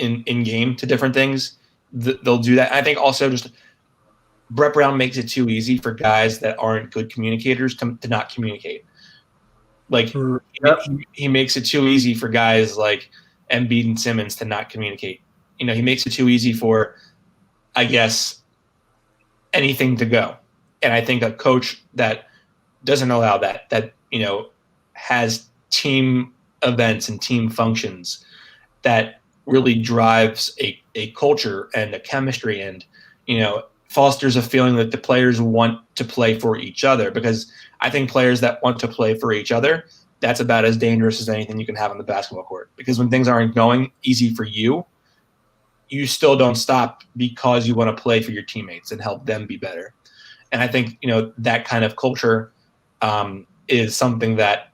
in game to different things, they'll do that. I think also just Brett Brown makes it too easy for guys that aren't good communicators to not communicate. Like he makes it too easy for guys like Embiid and Simmons to not communicate. He makes it too easy for, I guess, anything to go. And I think a coach that doesn't allow that has team events and team functions that really drives a culture and a chemistry and, fosters a feeling that the players want to play for each other, because I think players that want to play for each other, that's about as dangerous as anything you can have on the basketball court. Because when things aren't going easy for you, you still don't stop because you want to play for your teammates and help them be better. And I think, that kind of culture is something that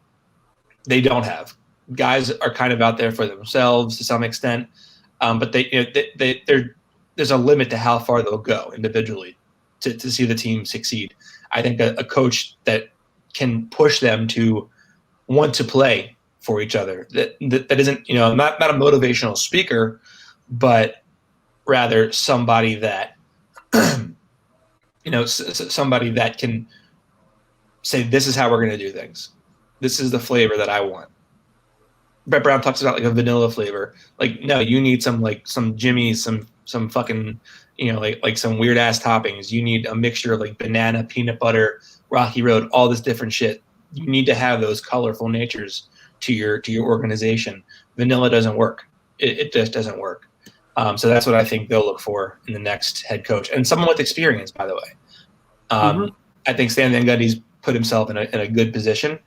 they don't have. Guys are kind of out there for themselves to some extent, but there's a limit to how far they'll go individually to see the team succeed. I think a coach that can push them to want to play for each other, that isn't, not a motivational speaker, but rather somebody that, somebody that can say, this is how we're going to do things. This is the flavor that I want. Brett Brown talks about like a vanilla flavor. Like, no, you need some Jimmy's, some fucking, like some weird ass toppings. You need a mixture of like banana, peanut butter, Rocky Road, all this different shit. You need to have those colorful natures to your organization. Vanilla doesn't work. It just doesn't work. So that's what I think they'll look for in the next head coach, and someone with experience, by the way. I think Stan Van Gundy's put himself in a good position,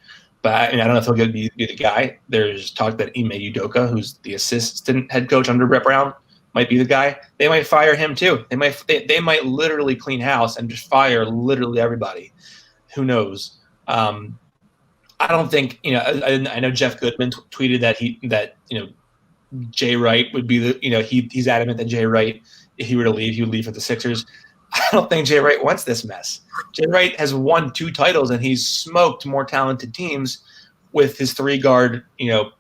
but I don't know if he'll be the guy. There's talk that Ime Udoka, who's the assistant head coach under Brett Brown, might be the guy. They might fire him too. They might literally clean house and just fire literally everybody. Who knows? I don't think, I know Jeff Goodman tweeted that Jay Wright would be the, he's adamant that Jay Wright, if he were to leave, he would leave for the Sixers. I don't think Jay Wright wants this mess. Jay Wright has won 2 titles, and he's smoked more talented teams with his 3-guard,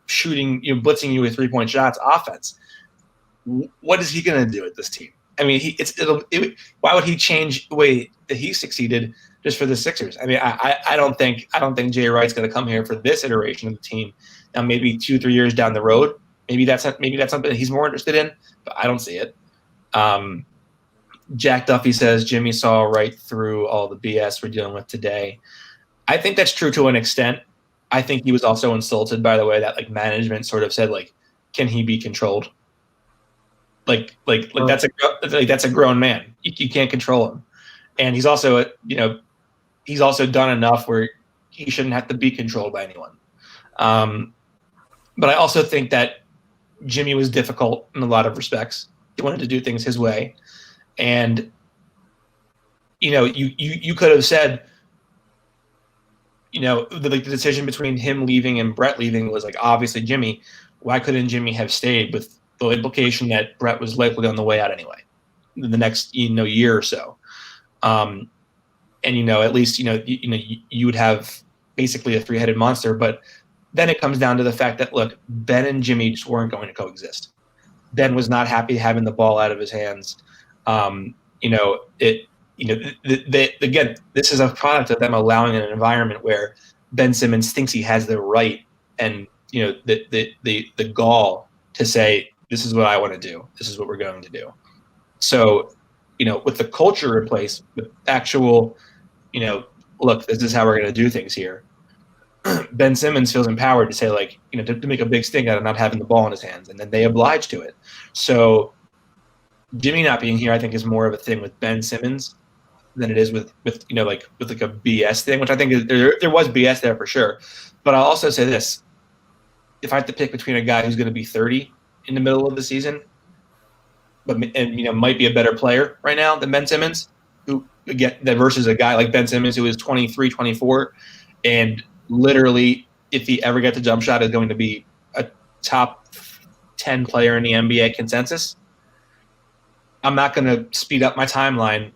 shooting, blitzing you with 3-point shots offense. What is he going to do with this team? I mean, why would he change the way that he succeeded just for the Sixers? I mean, I don't think Jay Wright's going to come here for this iteration of the team. Now, maybe 2-3 years down the road, maybe that's something that he's more interested in, but I don't see it. Jack Duffy says Jimmy saw right through all the BS we're dealing with today. I think that's true to an extent. I think he was also insulted by the way that like management sort of said, like, can he be controlled? Like that's a grown man. You can't control him. And he's also done enough where he shouldn't have to be controlled by anyone. But I also think that Jimmy was difficult in a lot of respects. He wanted to do things his way. And, you could have said, the decision between him leaving and Brett leaving was like, obviously Jimmy. Why couldn't Jimmy have stayed, with the implication that Brett was likely on the way out anyway, in the next, year or so? And, at least, you would have basically a 3-headed monster. But then it comes down to the fact that, look, Ben and Jimmy just weren't going to coexist. Ben was not happy having the ball out of his hands. Again, this is a product of them allowing an environment where Ben Simmons thinks he has the right and, the gall to say, this is what I want to do. This is what we're going to do. So, with the culture in place, with actual, look, this is how we're going to do things here. Ben Simmons feels empowered to say, like, to make a big stink out of not having the ball in his hands, and then they oblige to it. So Jimmy not being here, I think, is more of a thing with Ben Simmons than it is with a BS thing, which I think there was BS there for sure. But I'll also say this: if I have to pick between a guy who's going to be 30 in the middle of the season, might be a better player right now than Ben Simmons, versus a guy like Ben Simmons who is 23, 24, and literally, if he ever gets a jump shot, is going to be a top 10 player in the NBA consensus. I'm not going to speed up my timeline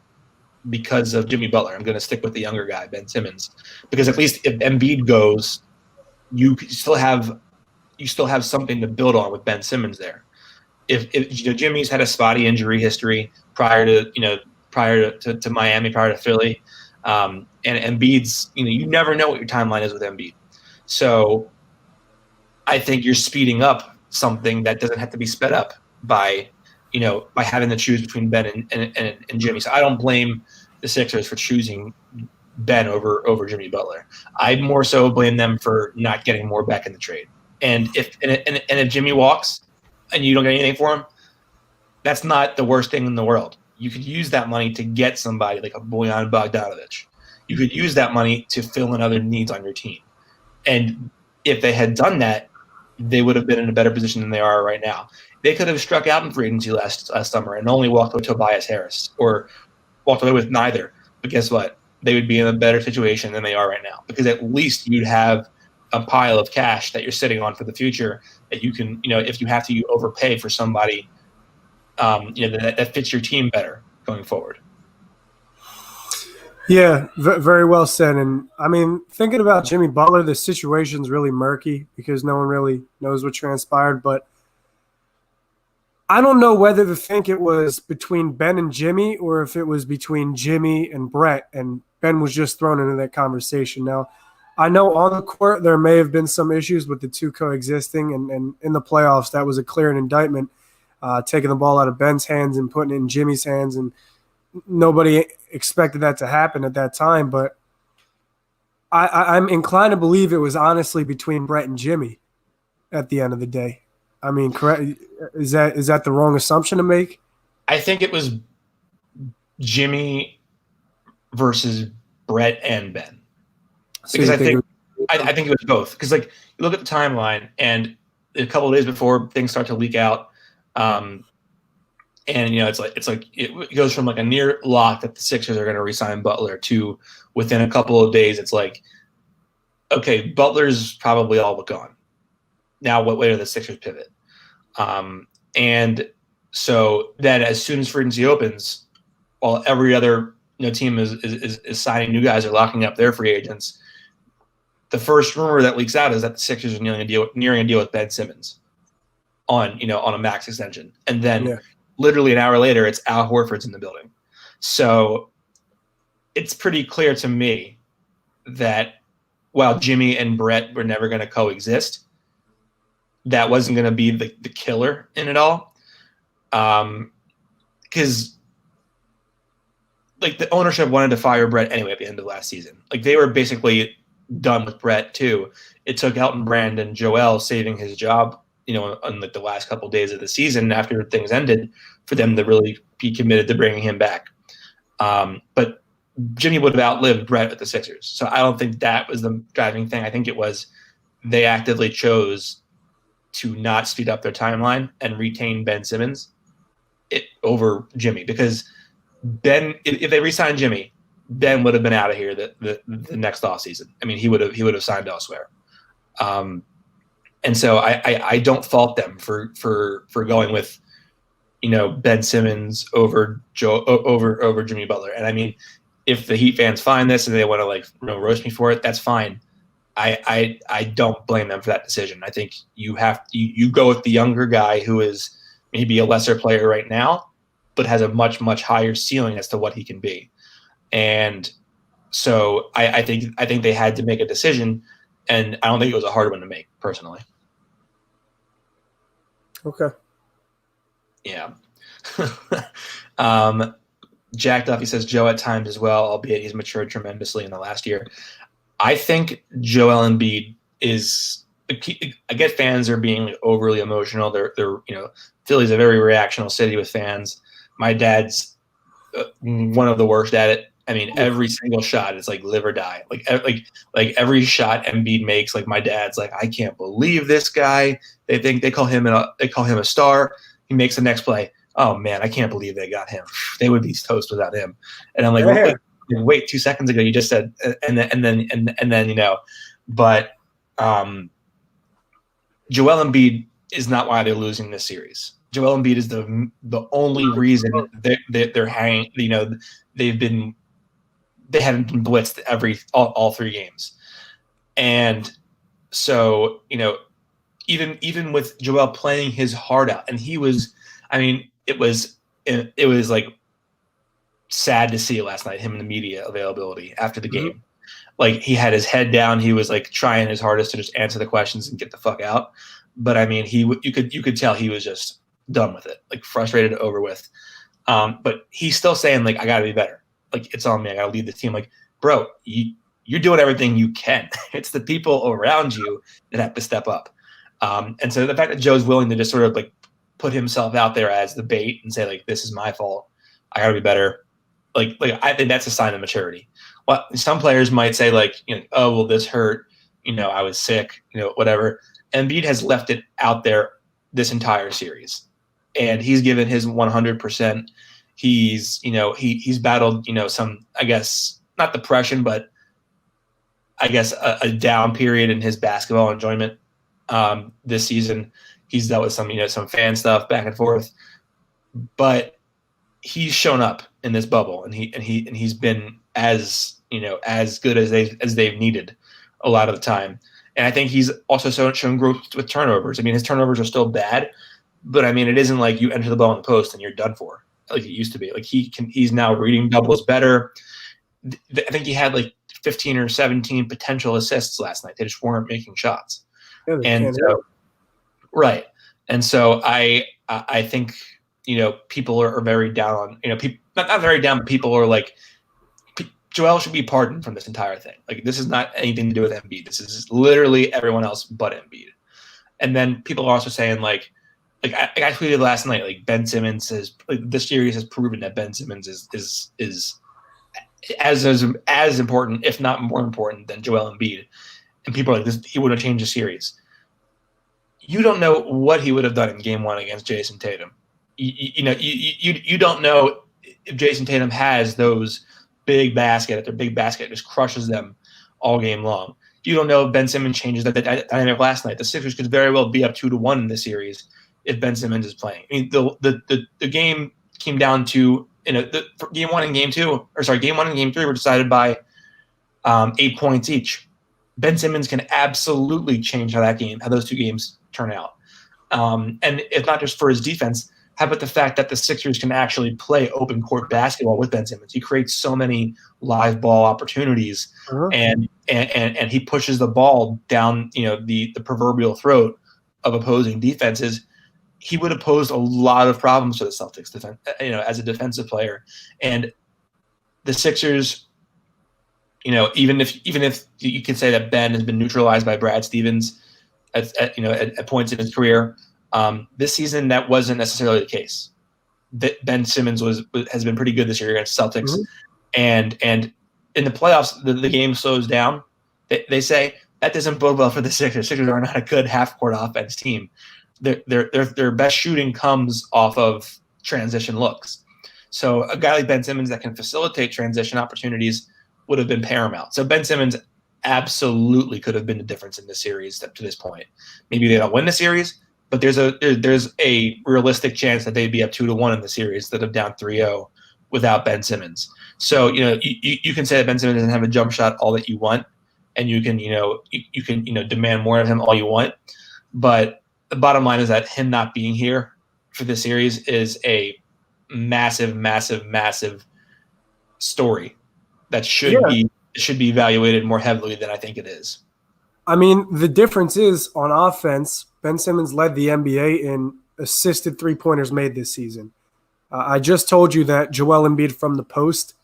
because of Jimmy Butler. I'm going to stick with the younger guy, Ben Simmons, because at least if Embiid goes, you still have something to build on with Ben Simmons there. if Jimmy's had a spotty injury history prior to Miami, prior to Philly, and Embiid's, you never know what your timeline is with Embiid. So I think you're speeding up something that doesn't have to be sped up by having to choose between Ben and Jimmy. So I don't blame the Sixers for choosing Ben over Jimmy Butler. I more so blame them for not getting more back in the trade. And if Jimmy walks and you don't get anything for him, that's not the worst thing in the world. You could use that money to get somebody like a Bojan Bogdanovic. You could use that money to fill in other needs on your team. And if they had done that, they would have been in a better position than they are right now. They could have struck out in free agency last summer and only walked with Tobias Harris or walked away with neither. But guess what? They would be in a better situation than they are right now, because at least you'd have a pile of cash that you're sitting on for the future that you can, if you have to, you overpay for somebody, that fits your team better going forward. Yeah, very well said. And I mean, thinking about Jimmy Butler, the situation's really murky because no one really knows what transpired. But I don't know whether to think it was between Ben and Jimmy or if it was between Jimmy and Brett, and Ben was just thrown into that conversation. Now, I know on the court there may have been some issues with the two coexisting, and in the playoffs that was a clear indictment, taking the ball out of Ben's hands and putting it in Jimmy's hands, and nobody expected that to happen at that time. But I'm inclined to believe it was honestly between Brett and Jimmy at the end of the day. I mean, correct? Is that the wrong assumption to make? I think it was Jimmy versus Brett and Ben, because I think it was both. Because you look at the timeline, and a couple of days before things start to leak out, and it goes from a near lock that the Sixers are going to re-sign Butler to within a couple of days it's like, okay, Butler's probably all but gone. Now what way do the Sixers pivot? And so then as soon as free agency opens, while every other team is signing new guys or locking up their free agents, the first rumor that leaks out is that the Sixers are nearing a deal with Ben Simmons on a max extension. And then literally an hour later, it's Al Horford's in the building. So it's pretty clear to me that while Jimmy and Brett were never going to coexist, that wasn't going to be the killer in it all. Because the ownership wanted to fire Brett anyway at the end of last season. They were basically done with Brett too. It took Elton Brand and Joel saving his job, on the last couple of days of the season after things ended, for them to really be committed to bringing him back. But Jimmy would have outlived Brett at the Sixers. So I don't think that was the driving thing. I think it was they actively chose to not speed up their timeline and retain Ben Simmons over Jimmy, because Ben, if they re-signed Jimmy, Ben would have been out of here the next offseason. I mean, he would have signed elsewhere. And so I don't fault them for going with Ben Simmons over Jimmy Butler. And I mean, if the Heat fans find this and they want to roast me for it, that's fine. I don't blame them for that decision. I think you go with the younger guy who is maybe a lesser player right now, but has a much, much higher ceiling as to what he can be. And so I think they had to make a decision, and I don't think it was a hard one to make, personally. Okay. Yeah. Jack Duffy says Joe at times as well, albeit he's matured tremendously in the last year. I think Joel Embiid is – I get fans are being overly emotional. They're Philly's a very reactional city with fans. My dad's one of the worst at it. I mean, every single shot is live or die. Every shot Embiid makes, my dad's I can't believe this guy. They call him a star. He makes the next play. Oh man, I can't believe they got him. They would be toast without him. And I'm like, wait, 2 seconds ago you just said, and then but Joel Embiid is not why they're losing this series. Joel Embiid is the only reason they're hanging. They haven't been blitzed all 3 games, and so even with Joel playing his heart out, and he was, I mean, it was like sad to see last night, him in the media availability after the game. Like, he had his head down. He was like trying his hardest to just answer the questions and get the fuck out. But I mean, you could tell he was just done with it, like frustrated, over with. But he's still saying, like, I got to be better. Like, it's on me. I got to lead the team. Like, bro, you're doing everything you can. It's the people around you that have to step up. And so the fact that Joe's willing to just sort of like put himself out there as the bait and say, like, this is my fault, I got to be better. Like I think that's a sign of maturity. Well, some players might say, like, oh, well, this hurt. I was sick. Whatever. Embiid has left it out there this entire series, and he's given his 100%. He's he's battled some, I guess, not depression, but I guess a down period in his basketball enjoyment this season. He's dealt with some fan stuff back and forth, but he's shown up in this bubble, and he's been as good as they've needed a lot of the time. And I think he's also shown growth with turnovers. I mean, his turnovers are still bad, but I mean, it isn't like you enter the ball in the post and you're done for, like it used to be. Like, he's now reading doubles better. I think he had like 15 or 17 potential assists last night. They just weren't making shots. Yeah, and so, right. And so I think, people are very down on, people, not very down, but people are like, Joel should be pardoned from this entire thing. Like, this is not anything to do with Embiid. This is literally everyone else but Embiid. And then people are also saying, like I tweeted last night, like, Ben Simmons says, like, this series has proven that Ben Simmons is as important, if not more important, than Joel Embiid. And people are like, he would have changed the series. You don't know what he would have done in Game 1 against Jason Tatum. You don't know if Jason Tatum has those big basket after big basket, just crushes them all game long. You don't know if Ben Simmons changes that dynamic last night. The Sixers could very well be up 2-1 in this series if Ben Simmons is playing. I mean, the game came down to Game 1 and Game 2, or sorry, Game 1 and Game 3 were decided by 8 points each. Ben Simmons can absolutely change how those two games turn out. And if not just for his defense, how about the fact that the Sixers can actually play open court basketball with Ben Simmons? He creates so many live ball opportunities, and he pushes the ball down, the proverbial throat of opposing defenses. He would have posed a lot of problems for the Celtics defense, as a defensive player. And the Sixers, even if you could say that Ben has been neutralized by Brad Stevens at points in his career, this season that wasn't necessarily the case. Ben Simmons has been pretty good this year against Celtics, and in the playoffs the game slows down. They say that doesn't bode well for the Sixers. Sixers are not a good half-court offense team. Their best shooting comes off of transition looks. So a guy like Ben Simmons that can facilitate transition opportunities would have been paramount. So Ben Simmons absolutely could have been the difference in this series to this point. Maybe they don't win the series, but there's a realistic chance that they'd be up 2-1 in the series instead of down 3-0 without Ben Simmons. So you can say that Ben Simmons doesn't have a jump shot all that you want, and you can demand more of him all you want, but the bottom line is that him not being here for this series is a massive, massive, massive story that should be evaluated more heavily than I think it is. I mean, the difference is on offense, Ben Simmons led the NBA in assisted three-pointers made this season. I just told you that Joel Embiid from the post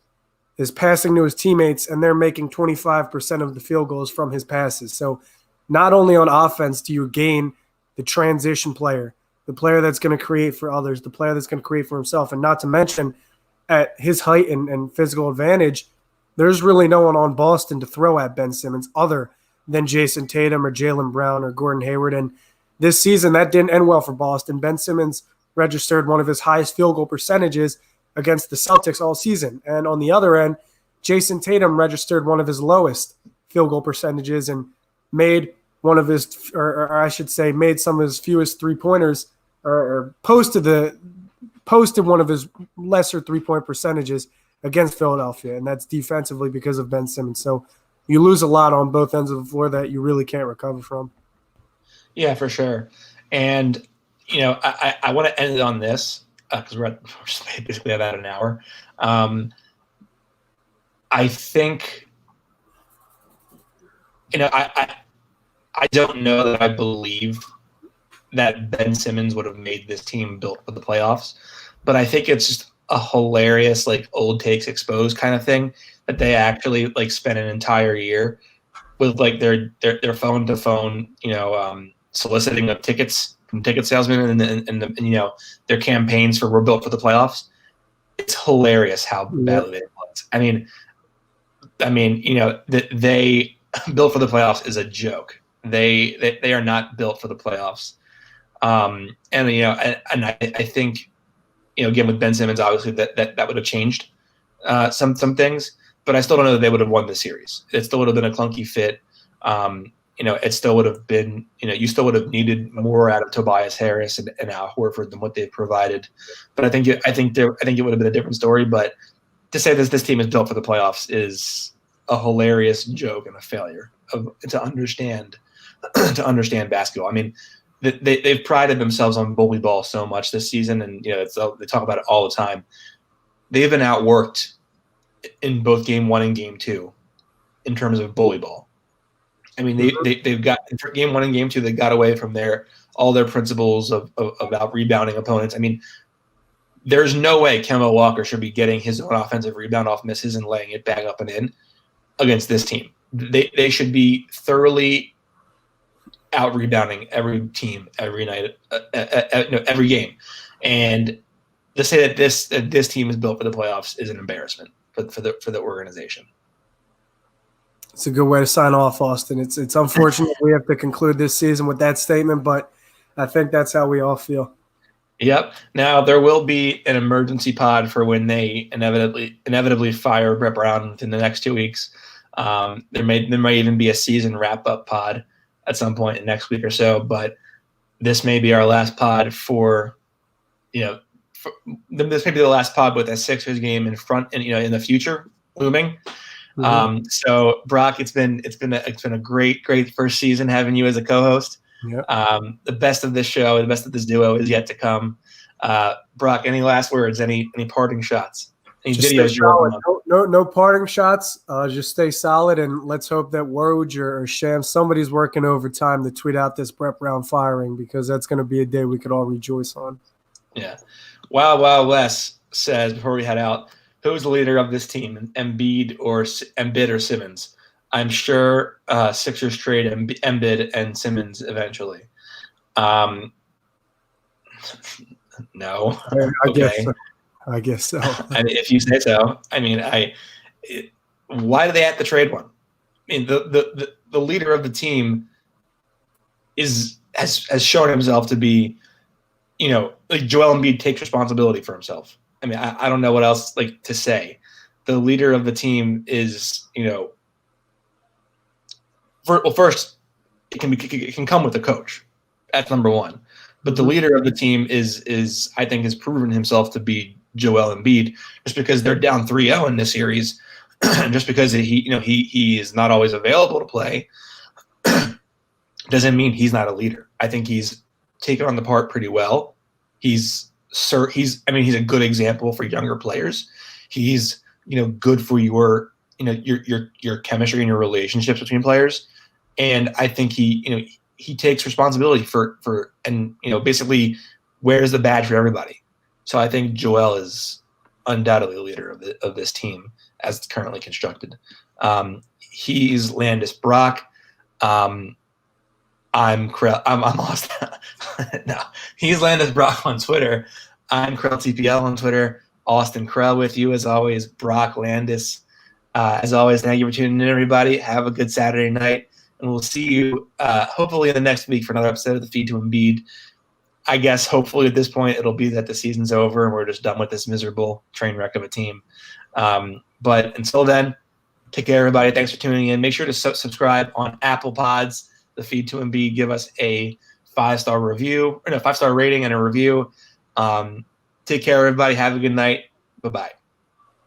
is passing to his teammates, and they're making 25% of the field goals from his passes. So not only on offense do you gain the transition player, the player that's going to create for others, the player that's going to create for himself, and not to mention at his height and physical advantage, there's really no one on Boston to throw at Ben Simmons other than Jason Tatum or Jaylen Brown or Gordon Hayward. And this season, that didn't end well for Boston. Ben Simmons registered one of his highest field goal percentages against the Celtics all season. And on the other end, Jason Tatum registered one of his lowest field goal percentages and made one of his, or I should say, made some of his fewest three-pointers, or posted one of his lesser three-point percentages against Philadelphia, and that's defensively because of Ben Simmons. So you lose a lot on both ends of the floor that you really can't recover from. Yeah, for sure. And, I want to end it on this because we're just basically about an hour. I think, I don't know that I believe that Ben Simmons would have made this team built for the playoffs, but I think it's just a hilarious, like, old takes exposed kind of thing that they actually like spent an entire year with like their phone to phone, soliciting of tickets from ticket salesmen and their campaigns for "We're built for the playoffs." It's hilarious how badly they looked. They built for the playoffs is a joke. They are not built for the playoffs. I think, again, with Ben Simmons, obviously that would have changed some things, but I still don't know that they would have won the series. It still would have been a clunky fit. It still would have been, you still would have needed more out of Tobias Harris and Al Horford than what they've provided. But I think it would have been a different story. But to say that this team is built for the playoffs is a hilarious joke and a failure to understand basketball. I mean, they've prided themselves on bully ball so much this season, and they talk about it all the time. They've been outworked in both game 1 and game 2 in terms of bully ball. I mean, they've got for game 1 and game 2, they got away from all their principles about rebounding opponents. I mean, there's no way Kemba Walker should be getting his own offensive rebound off misses and laying it back up and in against this team. They should be thoroughly out rebounding every team every night, every game. And to say that this team is built for the playoffs is an embarrassment for the organization. It's a good way to sign off, Austin. It's unfortunate we have to conclude this season with that statement, but I think that's how we all feel. Yep. Now there will be an emergency pod for when they inevitably fire Brett Brown within the next 2 weeks. There may even be a season wrap up pod at some point in next week or so, but this may be our last pod for this may be the last pod with a Sixers game in front and in the future looming. Mm-hmm. So Brock, it's been a great first season having you as a co-host. Yep. The best of this show, the best of this duo is yet to come. Brock, any last words? Any parting shots? Any just videos you're working on? No parting shots. Just stay solid, and let's hope that Woj or Sham, somebody's working overtime to tweet out this Brett Brown firing, because that's going to be a day we could all rejoice on. Yeah. Wow, Wes says before we head out, who's the leader of this team, Embiid or Simmons? I'm sure Sixers trade Embiid and Simmons eventually. No. I guess so. I mean, if you say so. I mean, why do they have to trade one? I mean, the leader of the team has shown himself to be, like Joel Embiid takes responsibility for himself. I mean, I don't know what else to say. The leader of the team is, first it can come with the coach. That's number one. But the leader of the team is I think has proven himself to be Joel Embiid, just because they're down 3-0 in this series, just because he is not always available to play, doesn't mean he's not a leader. I think he's taken on the part pretty well. He's a good example for younger players. He's good for your chemistry and your relationships between players. And I think he takes responsibility for basically wears the badge for everybody. So I think Joel is undoubtedly the leader of this team as it's currently constructed. He's Landis Brock. I'm lost. No, he's Landis Brock on Twitter. I'm Krell TPL on Twitter. Austin Krell with you as always. Brock Landis. As always, thank you for tuning in, everybody. Have a good Saturday night, and we'll see you hopefully in the next week for another episode of the Feed to Embiid. I guess hopefully at this point it'll be that the season's over and we're just done with this miserable train wreck of a team. But until then, take care, everybody. Thanks for tuning in. Make sure to subscribe on Apple Pods, the Feed to Embiid. Give us a 5-star review, or no, 5-star rating and a review. Take care, everybody. Have a good night. Bye-bye.